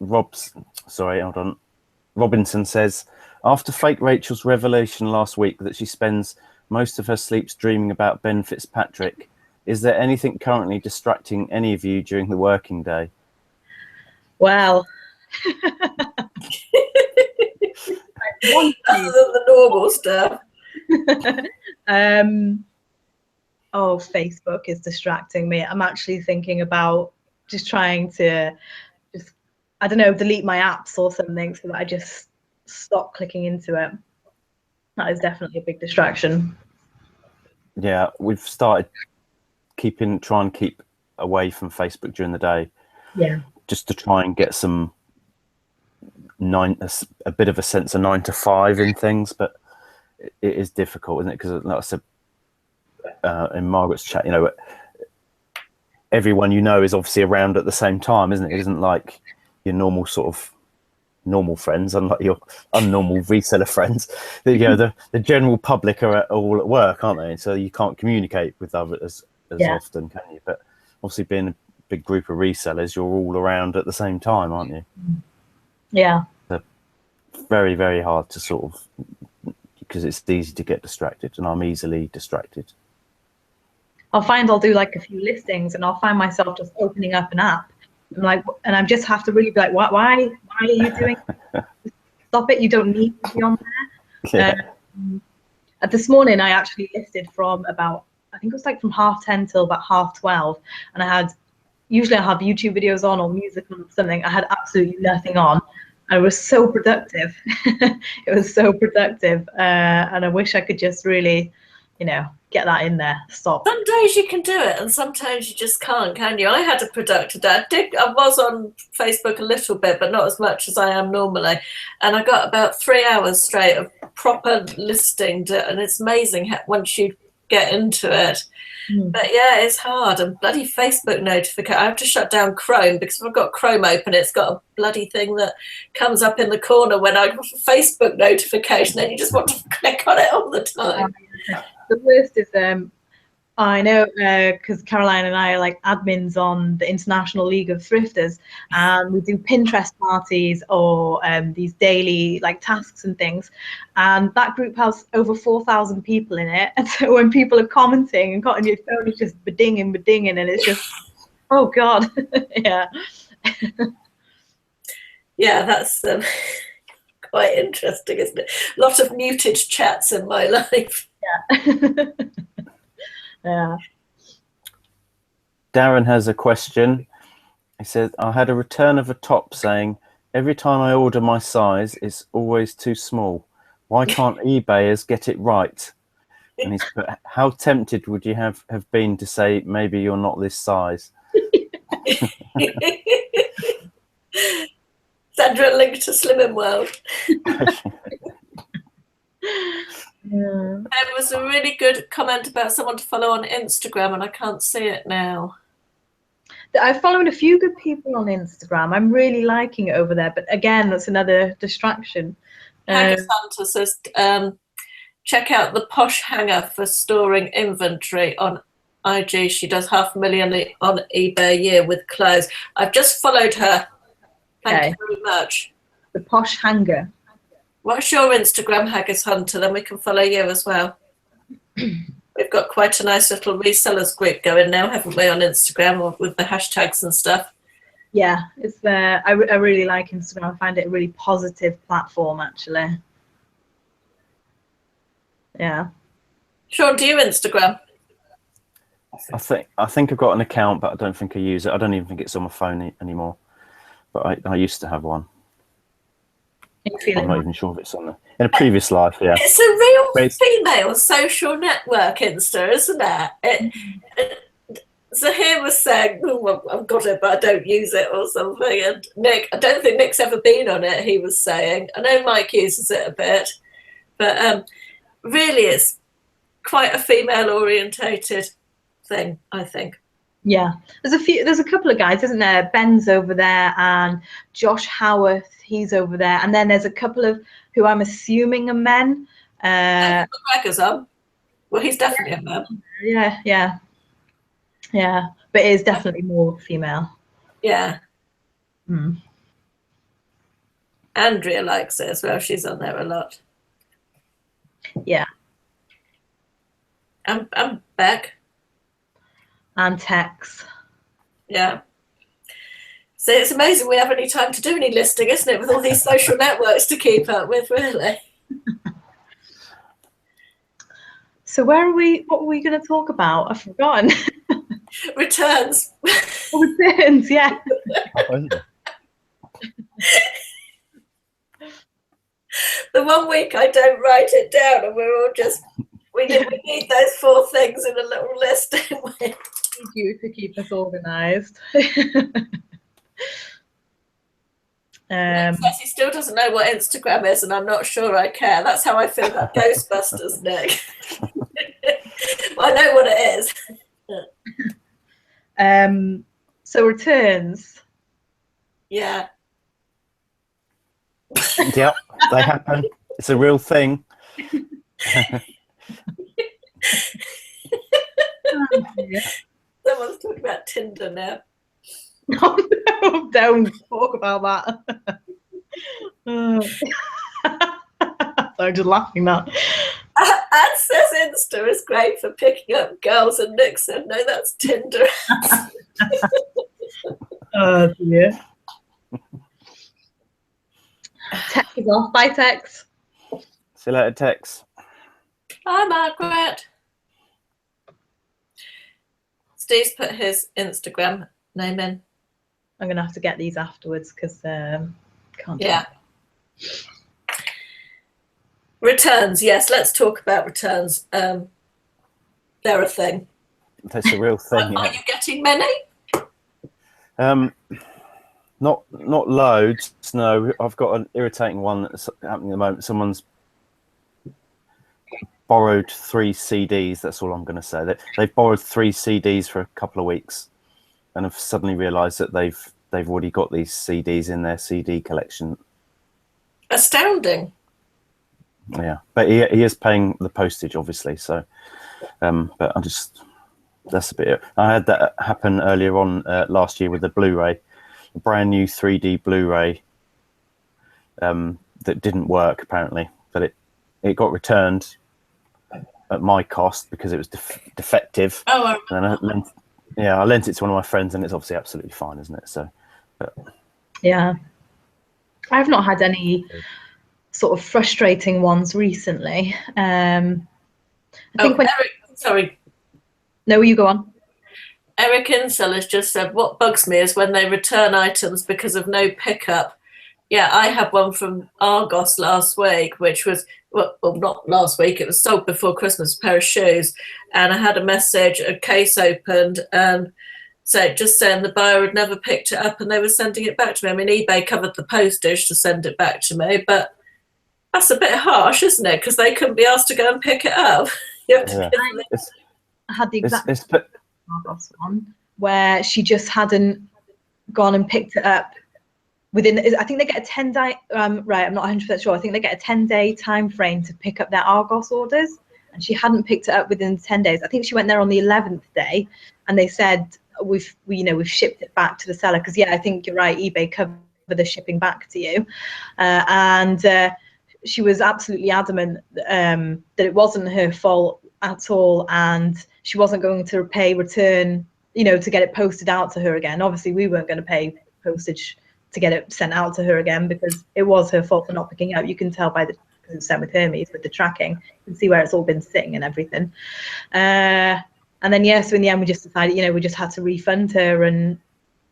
says, after fake Rachel's revelation last week that she spends most of her sleeps dreaming about Ben Fitzpatrick, is there anything currently distracting any of you during the working day? Well, other than the normal stuff. Facebook is distracting me. I'm actually thinking about just trying to I don't know, delete my apps or something so that I just stop clicking into it. That is definitely a big distraction. Yeah, we've started try and keep away from Facebook during the day. Yeah. Just to try and get a bit of a sense of 9 to 5 in things, but it is difficult, isn't it? Because like I said in Margaret's chat, everyone is obviously around at the same time, isn't it? It isn't like your normal sort of normal friends, unlike your unnormal reseller friends. The general public are all at work, aren't they? And so you can't communicate with others as often, can you? But obviously being a big group of resellers, you're all around at the same time, aren't you? Yeah. So very, very hard to sort of, because it's easy to get distracted, and I'm easily distracted. I'll find I'll do like a few listings, and I'll find myself just opening up an app. I'm like, and I just have to really be like, why are you doing? Stop it! You don't need to be on there. Yeah. This morning, I actually listed from about, I think it was like from 10:30 till about 12:30, and usually I have YouTube videos on or music or something. I had absolutely nothing on. I was so productive. It was so productive, and I wish I could just really, get that in there. Stop. Some days you can do it, and sometimes you just can't, can you? I had a productive day. I was on Facebook a little bit, but not as much as I am normally. And I got about 3 hours straight of proper listing, and it's amazing once you get into it. But yeah, it's hard. And bloody Facebook notification. I have to shut down Chrome, because if I've got Chrome open, it's got a bloody thing that comes up in the corner when I have a Facebook notification, and you just want to click on it all the time. The worst is, I know, because Caroline and I are like admins on the International League of Thrifters, and we do Pinterest parties or these daily like tasks and things, and that group has over 4,000 people in it. And so when people are commenting and got on your phone, it's just bedinging, and it's just, oh god. Yeah. Yeah, that's quite interesting, isn't it? A lot of muted chats in my life. Yeah. Yeah. Darren has a question. He says, I had a return of a top saying, every time I order my size, it's always too small. Why can't eBayers get it right? And he's put, how tempted would you have been to say, maybe you're not this size? Sandra, link to Slimming World. Yeah. There was a really good comment about someone to follow on Instagram, and I can't see it now. I've followed a few good people on Instagram. I'm really liking it over there, but again, that's another distraction. Haggis Hunter says, check out the Posh Hanger for storing inventory on IG. She does 500,000 on eBay a year with clothes. I've just followed her. Thank you very much. The Posh Hanger. What's your Instagram, Haggis Hunter? Then we can follow you as well. We've got quite a nice little resellers group going now, haven't we, on Instagram with the hashtags and stuff? Yeah, it's there. I really like Instagram. I find it a really positive platform, actually. Yeah. Sean, do you Instagram? I think I've got an account, but I don't think I use it. I don't even think it's on my phone anymore. But I used to have one. I'm not even sure if it's on there. In a previous life, yeah. It's a real female social network, Insta, isn't it? Zahir was saying, oh, well, I've got it, but I don't use it or something. And Nick, I don't think Nick's ever been on it, he was saying. I know Mike uses it a bit. But really, it's quite a female-orientated thing, I think. Yeah, there's a couple of guys, isn't there? Ben's over there, and Josh Howarth, he's over there, and then there's a couple of who I'm assuming are men. McGregor's on. Well, he's definitely a man. Yeah, but it is definitely more female. Yeah. Mm. Andrea likes it as well. She's on there a lot. Yeah. I'm Beck. And Tex. Yeah. So it's amazing we have any time to do any listing, isn't it? With all these social networks to keep up with, really. So what are we going to talk about? I've forgotten. Returns. Returns, yeah. The 1 week I don't write it down, and we're all just, we need those 4 things in a little list, don't we? Need you to keep us organised. He still doesn't know what Instagram is, and I'm not sure I care. That's how I feel about Ghostbusters, Nick. Well, I know what it is. So returns. Yeah. Yep, they happen. It's a real thing. Someone's talking about Tinder now. Oh, no, don't talk about that. So I'm just laughing now. Anne says Insta is great for picking up girls, and Nick said, no, that's Tinder. Oh dear. Tex is off. Bye, Tex. See you later, Tex. Hi, Margaret. Steve's put his Instagram name in. I'm gonna have to get these afterwards because can't. Do Yeah. it. Returns, yes, let's talk about returns. They're a thing. That's a real thing. Are you getting many? Not loads. No, I've got an irritating one that's happening at the moment. Someone's borrowed 3 CDs. That's all I'm going to say. They've borrowed 3 CDs for a couple of weeks, and have suddenly realised that they've already got these CDs in their CD collection. Astounding. Yeah, but he is paying the postage, obviously. So, but that's a bit. I had that happen earlier on last year with the Blu-ray, a brand new 3D Blu-ray that didn't work apparently, but it got returned at my cost because it was defective. Oh, and I lent it to one of my friends, and it's obviously absolutely fine, isn't it? So, Yeah, I've not had any sort of frustrating ones recently. I think Eric, sorry. No, you go on. Eric Insel has just said, what bugs me is when they return items because of no pickup. Yeah, I had one from Argos last week, which was, well, not last week, it was sold before Christmas, a pair of shoes. And I had a message, a case opened, and so just saying the buyer had never picked it up and they were sending it back to me. I mean, eBay covered the postage to send it back to me, but that's a bit harsh, isn't it? Because they couldn't be asked to go and pick it up. You have to I had the exact Argos one where she just hadn't gone and picked it up within. I think they get a 10-day. Right, I'm not 100% sure. I think they get a 10-day time frame to pick up their Argos orders, and she hadn't picked it up within 10 days. I think she went there on the 11th day, and they said we've shipped it back to the seller because I think you're right. eBay covered the shipping back to you, and she was absolutely adamant that it wasn't her fault at all, and she wasn't going to return, to get it posted out to her again. Obviously, we weren't going to pay postage to get it sent out to her again because it was her fault for not picking it up. You can tell by because it was sent with Hermes with the tracking. You can see where it's all been sitting and everything. And then so in the end we just decided, we just had to refund her, and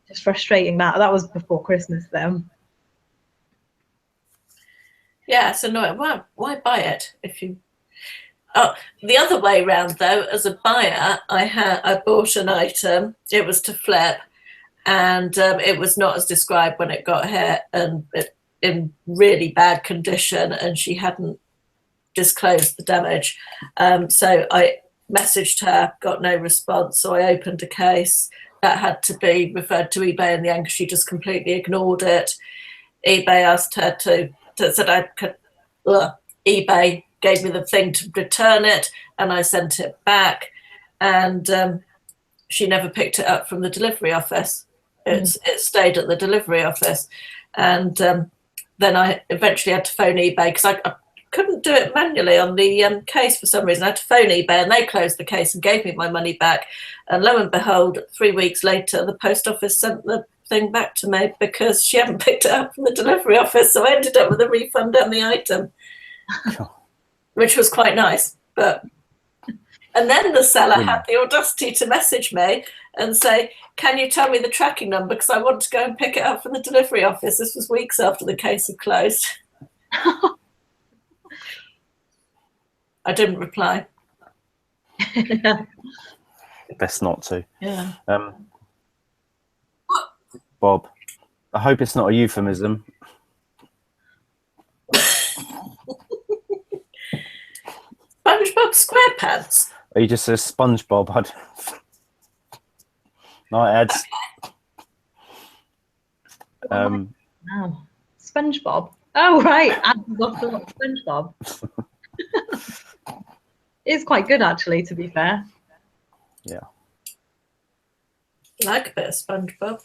just frustrating that was before Christmas though. Yeah, it's annoying. Why buy it if you? Oh, the other way around though, as a buyer, I bought an item. It was to flip, and it was not as described when it got here, and in really bad condition, and she hadn't disclosed the damage. So I messaged her, got no response. So I opened a case that had to be referred to eBay in the end because she just completely ignored it. eBay asked her said I could. eBay gave me the thing to return it, and I sent it back, and she never picked it up from the delivery office. It stayed at the delivery office, and then I eventually had to phone eBay because I couldn't do it manually on the case for some reason. I had to phone eBay, and they closed the case and gave me my money back. And lo and behold, 3 weeks later, the post office sent the thing back to me because she hadn't picked it up from the delivery office. So I ended up with a refund on the item, which was quite nice. And then the seller had the audacity to message me and say, can you tell me the tracking number because I want to go and pick it up from the delivery office. This was weeks after the case had closed. I didn't reply. Best not to. Yeah. Bob, I hope it's not a euphemism. SpongeBob SquarePants. Are you just a SpongeBob? Night ads. Wow. SpongeBob. Oh right, SpongeBob. It's quite good actually, to be fair. Yeah. I like a bit of SpongeBob.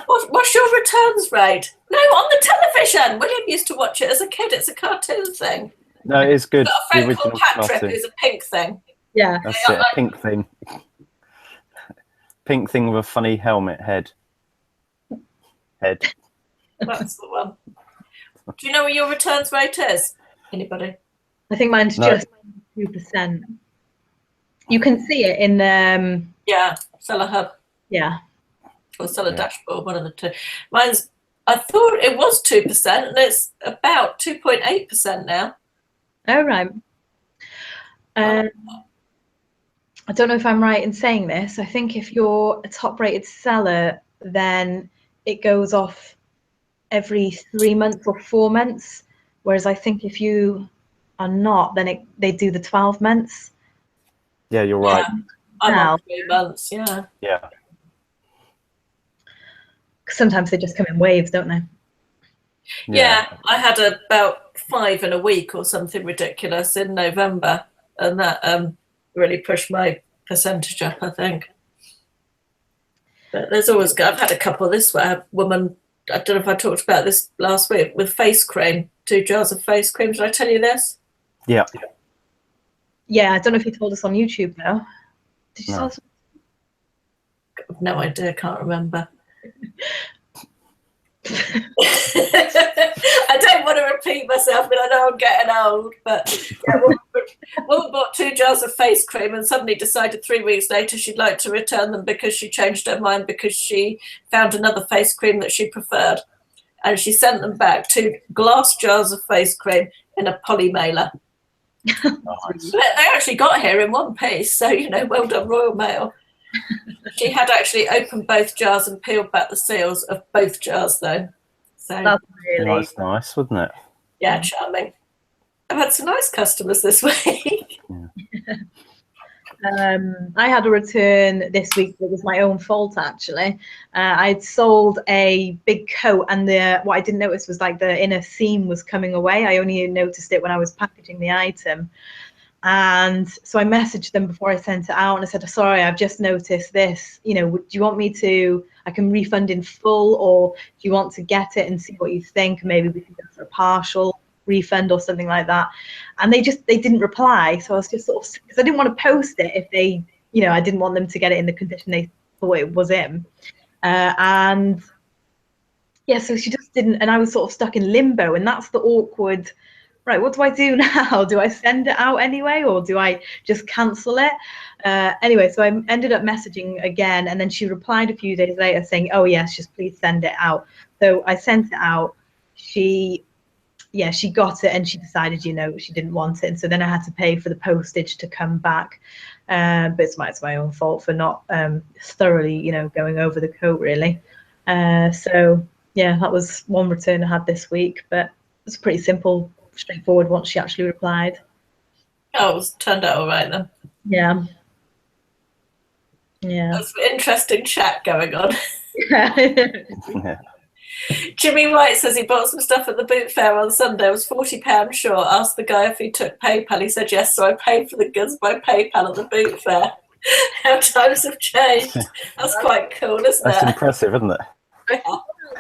What's your returns rate? No, on the television. William used to watch it as a kid. It's a cartoon thing. No, it is good. Got a The friend original called Patrick, cartoon. who's a pink thing. Yeah. That's it, a pink thing. Pink thing with a funny helmet head. That's the one. Do you know what your returns rate is? Anybody? I think mine's No. just 2%. You can see it in Yeah, Seller Hub yeah. or Seller Yeah. Dashboard, one of the two. Mine's, I thought it was 2%, and it's about 2.8% now. Oh, right. I don't know if I'm right in saying this. I think if you're a top-rated seller, then it goes off every 3 months or 4 months. Whereas I think if you are not, then they do the 12 months. Yeah, you're right. I'm Now. on 3 months, yeah. Yeah. 'Cause sometimes they just come in waves, don't they? Yeah, I had about 5 in a week or something ridiculous in November, and that really pushed my percentage up, I think. But there's always, I've had a couple this way. A woman, I don't know if I talked about this last week, with face cream, 2 jars of face cream. Did I tell you this? Yeah. Yeah, I don't know if you told us on YouTube though. Did you No. tell us? I've no idea, can't remember. I don't want to repeat myself, but I know I'm getting old. But woman bought 2 jars of face cream and suddenly decided 3 weeks later she'd like to return them because she changed her mind because she found another face cream that she preferred. And she sent them back, 2 glass jars of face cream in a poly mailer. Nice. They actually got here in one piece, so, you know, well done, Royal Mail. She had actually opened both jars and peeled back the seals of both jars, though. So That's really That's nice, wasn't it? yeah, charming. I've had some nice customers this week. I had a return this week that was my own fault actually. I'd sold a big coat and what I didn't notice was like the inner seam was coming away. I only noticed it when I was packaging the item. And so I messaged them before I sent it out and I said, sorry, I've just noticed this. You know, do you want me to, I can refund in full, or do you want to get it and see what you think? Maybe we can go for a partial refund or something like that. And they didn't reply. So I was just sort of, because I didn't want to post it if they, you know, I didn't want them to get it in the condition they thought it was in. And yeah, so she just didn't, and I was sort of stuck in limbo, and that's the awkward, right, what do I do now? Do I send it out anyway, or do I just cancel it? Anyway, so I ended up messaging again, and then she replied a few days later saying, oh yes, just please send it out. So I sent it out. She got it, and she decided, you know, she didn't want it, and so then I had to pay for the postage to come back. But it's my own fault for not thoroughly, you know, going over the coat really. So yeah, that was one return I had this week, but it's pretty simple, straightforward once she actually replied. Oh, it turned out all right then. Yeah. That's an interesting chat going on. Yeah. Jimmy White says he bought some stuff at the boot fair on Sunday. It was £40 short. Asked the guy if he took PayPal. He said yes, so I paid for the goods by PayPal at the boot fair. How times have changed. That's quite cool, isn't That's it? impressive, isn't it?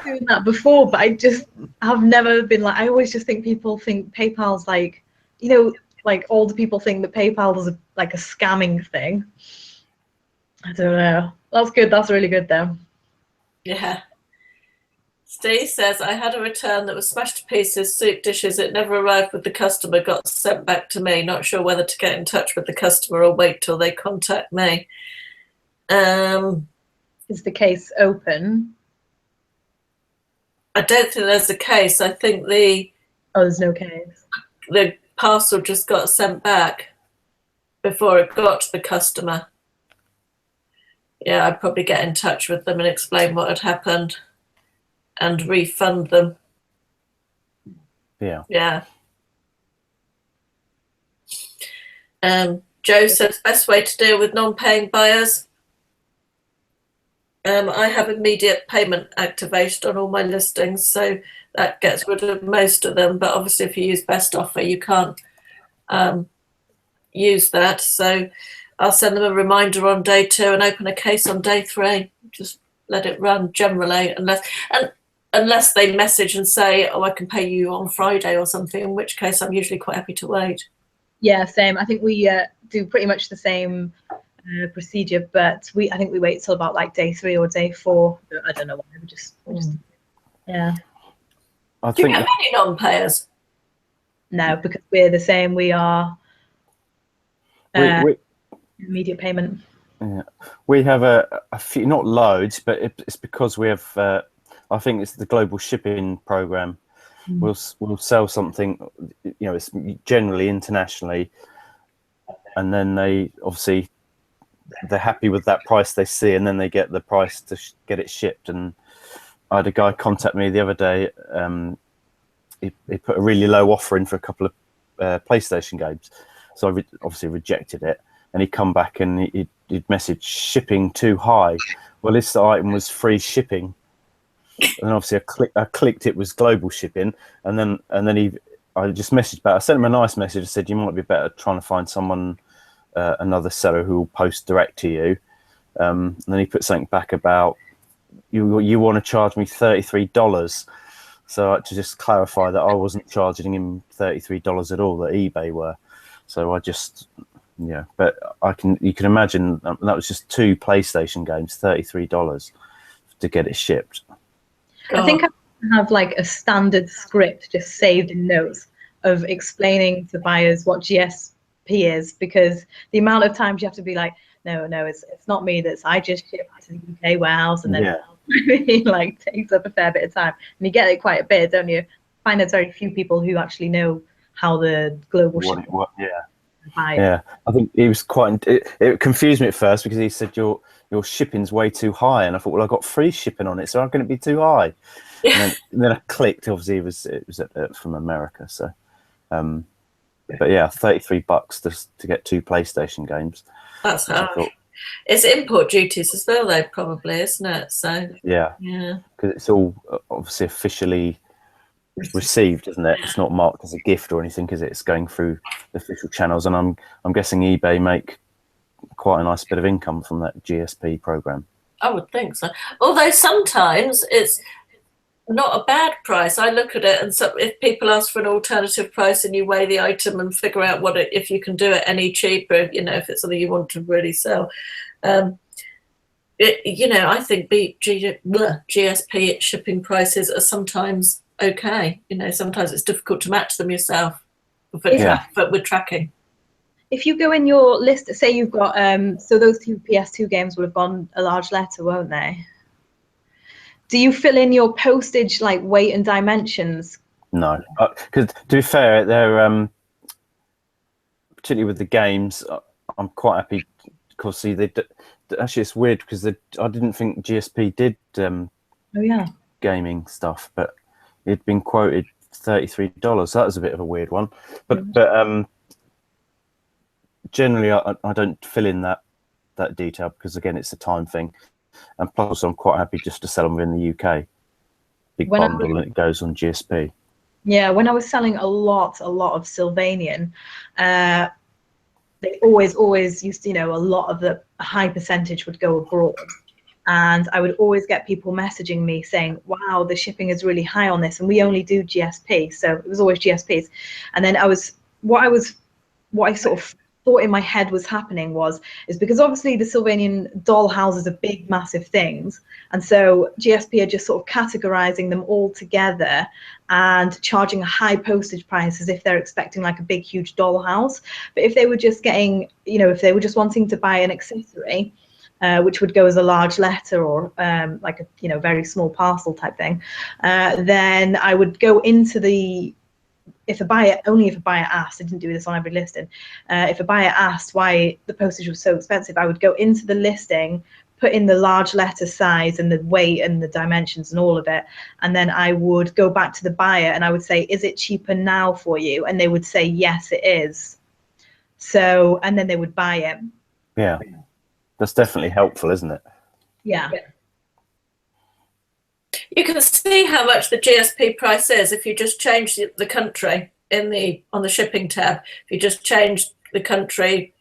Doing that before, but I've never been like, I always just think people think PayPal's like, you know, like older people think that PayPal is like a scamming thing. I don't know. That's good. That's really good though. Yeah. Steve says, I had a return that was smashed to pieces, soup dishes. It never arrived with the customer, got sent back to me. Not sure whether to get in touch with the customer or wait till they contact me. Is the case open? I don't think there's a case. I think the There's no case. The parcel just got sent back before it got to the customer. Yeah, I'd probably get in touch with them and explain what had happened and refund them. Yeah. Yeah. Joe says, best way to deal with non-paying buyers. I have immediate payment activated on all my listings, so that gets rid of most of them. But obviously, if you use best offer, you can't use that. So I'll send them a reminder on day 2 and open a case on day 3. Just let it run generally, unless they message and say, oh, I can pay you on Friday or something, in which case I'm usually quite happy to wait. Yeah, same. I think we do pretty much the same procedure, but I think we wait till about like day 3 or day 4. I don't know why. We just yeah. Do you get many non-payers? No, because we're the same. We are immediate payment. Yeah, we have a few, not loads, but it's because we have. I think it's the global shipping program. We'll sell something, you know, it's generally internationally, and then they obviously they're happy with that price they see, and then they get the price to get it shipped. And I had a guy contact me the other day. He put a really low offer in for a couple of PlayStation games, so I obviously rejected it. And he'd come back and he'd message shipping too high. Well, this item was free shipping, and obviously I clicked it was global shipping, and then I just messaged back. I sent him a nice message. I said you might be better trying to find someone, another seller who will post direct to you. And then he put something back about you want to charge me $33. So to just clarify that I wasn't charging him $33 at all, that eBay were. So I just, yeah, but you can imagine that was just 2 PlayStation games, $33 to get it shipped. I think I have like a standard script just saved in notes of explaining to buyers what GSP is, because the amount of times you have to be like, no, it's not me. I just shipped to the UK warehouse, and then it like takes up a fair bit of time, and you get it quite a bit, don't you? I find there's very few people who actually know how the global shipping. Yeah, I think he was quite. It confused me at first because he said your shipping's way too high, and I thought, well, I got free shipping on it, so how can it be too high? And then I clicked. Obviously, it was from America, so. But yeah, $33 to get 2 PlayStation games. That's harsh. It's import duties as well, though, probably, isn't it? So yeah, because it's all obviously officially received, isn't it? It's not marked as a gift or anything, because it's going through the official channels. And I'm guessing eBay make quite a nice bit of income from that GSP program. I would think so. Although sometimes it's not a bad price. I look at it, and so if people ask for an alternative price and you weigh the item and figure out if you can do it any cheaper, you know, if it's something you want to really sell, you know, I think GSP shipping prices are sometimes okay. You know, sometimes it's difficult to match them yourself with tracking. If you go in your list, say you've got so those 2 PS2 games will have gone a large letter, won't they? Do you fill in your postage like weight and dimensions? No, because to be fair, they're particularly with the games. I'm quite happy because see, actually it's weird because I didn't think GSP did gaming stuff, but it'd been quoted $33. So that was a bit of a weird one. But generally, I don't fill in that detail because again, it's a time thing. And plus, I'm quite happy just to sell them in the UK. Big bundle, and it goes on GSP. Yeah, when I was selling a lot of Sylvanian, they always used to, you know, a lot of the high percentage would go abroad. And I would always get people messaging me saying, wow, the shipping is really high on this. And we only do GSP. So it was always GSPs. And then what I sort of thought in my head was happening is because obviously the Sylvanian doll houses are big, massive things. And so GSP are just sort of categorizing them all together and charging a high postage price as if they're expecting like a big, huge doll house. But if they were just getting, you know, if they were just wanting to buy an accessory, which would go as a large letter or like a, you know, very small parcel type thing, then I would go into the, if a buyer asked, I didn't do this on every listing, if a buyer asked why the postage was so expensive, I would go into the listing, put in the large letter size and the weight and the dimensions and all of it, and then I would go back to the buyer and I would say, is it cheaper now for you? And they would say, yes, it is. So, and then they would buy it. Yeah, that's definitely helpful, isn't it? Yeah. You can see how much the GSP price is if you just change the country on the shipping tab. If you just change the country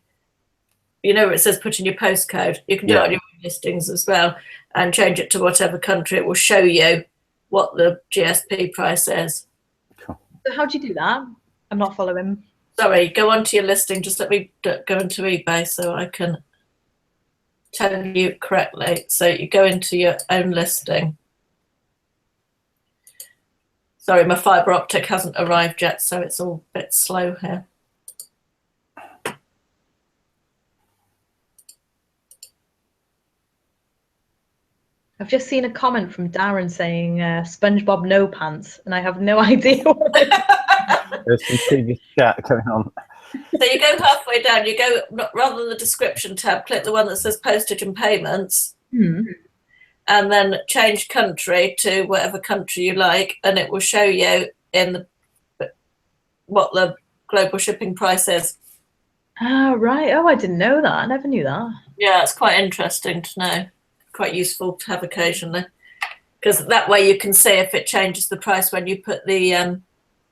you know where it says put in your postcode, you can do it on your listings as well and change it to whatever country. It will show you what the GSP price is. So how do you do that? I'm not following. Sorry, go onto your listing. Just let me go into eBay so I can tell you correctly. So you go into your own listing. Sorry, my fibre optic hasn't arrived yet, so it's all a bit slow here. I've just seen a comment from Darren saying SpongeBob no pants, and I have no idea what it is. There's some previous chat going on. So you go halfway down, you go, rather than the description tab, click the one that says postage and payments, and then change country to whatever country you like, and it will show you in what the global shipping price is. Ah, right. Oh, I didn't know that. I never knew that. Yeah, it's quite interesting to know. Quite useful to have occasionally, because that way you can see if it changes the price when you put the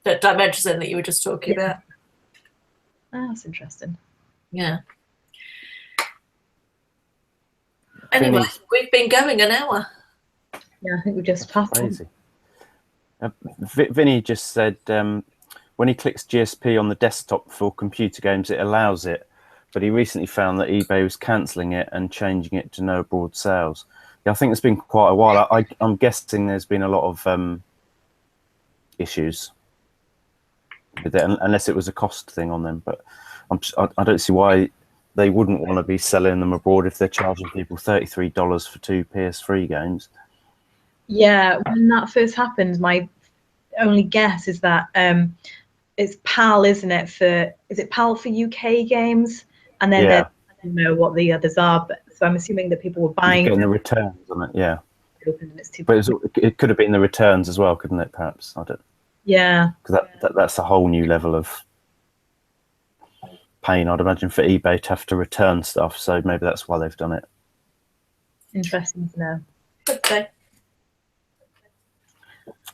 dimensions in that you were just talking about. Oh, that's interesting. Yeah. Anyway, we've been going an hour. Yeah, I think we just passed. Crazy. Vinny just said when he clicks GSP on the desktop for computer games, it allows it. But he recently found that eBay was cancelling it and changing it to no abroad sales. Yeah, I think it's been quite a while. I'm guessing there's been a lot of issues with it, unless it was a cost thing on them. But I don't see why they wouldn't want to be selling them abroad if they're charging people $33 for 2 PS3 games. Yeah, when that first happened, my only guess is that it's PAL, isn't it? Is it PAL for UK games? And then I don't know what the others are, but so I'm assuming that people were buying. Getting the returns on it, yeah. It's too but it could have been the returns as well, couldn't it? Perhaps I don't. Yeah. Because that's a whole new level of pain, I'd imagine, for eBay to have to return stuff. So maybe that's why they've done it. Interesting to know. Okay.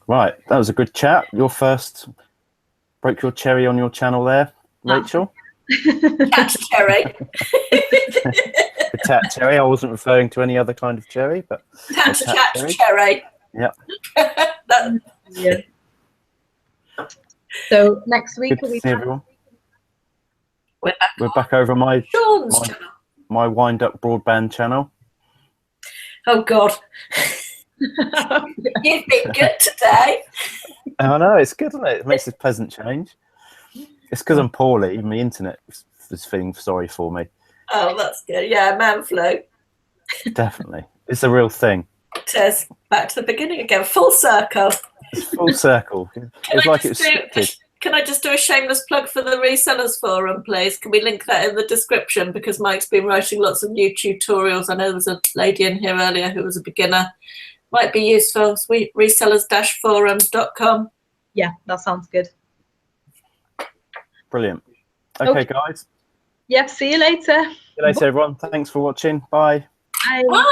Right, that was a good chat. Your first broke your cherry on your channel there, Rachel. Cat cherry. The tat cherry. I wasn't referring to any other kind of cherry, but Tat cherry. Yeah. Yeah. So next week Good to we see everyone. We're back over my Sean's channel. My Wind Up Broadband channel. Oh God. You've been good today. I know, it's good, isn't it? It makes a pleasant change. It's because I'm poorly. Even the internet is feeling sorry for me. Oh, that's good. Yeah, man flu. Definitely. It's a real thing. It is. Back to the beginning again. Full circle. It's full circle. It's like it's scripted. Can I just do a shameless plug for the resellers forum, please? Can we link that in the description? Because Mike's been writing lots of new tutorials. I know there was a lady in here earlier who was a beginner. Might be useful. Resellers-forums.com. Yeah, that sounds good. Brilliant. Okay, guys. Yep, see you later. See you later, everyone. Thanks for watching. Bye. Bye. Bye.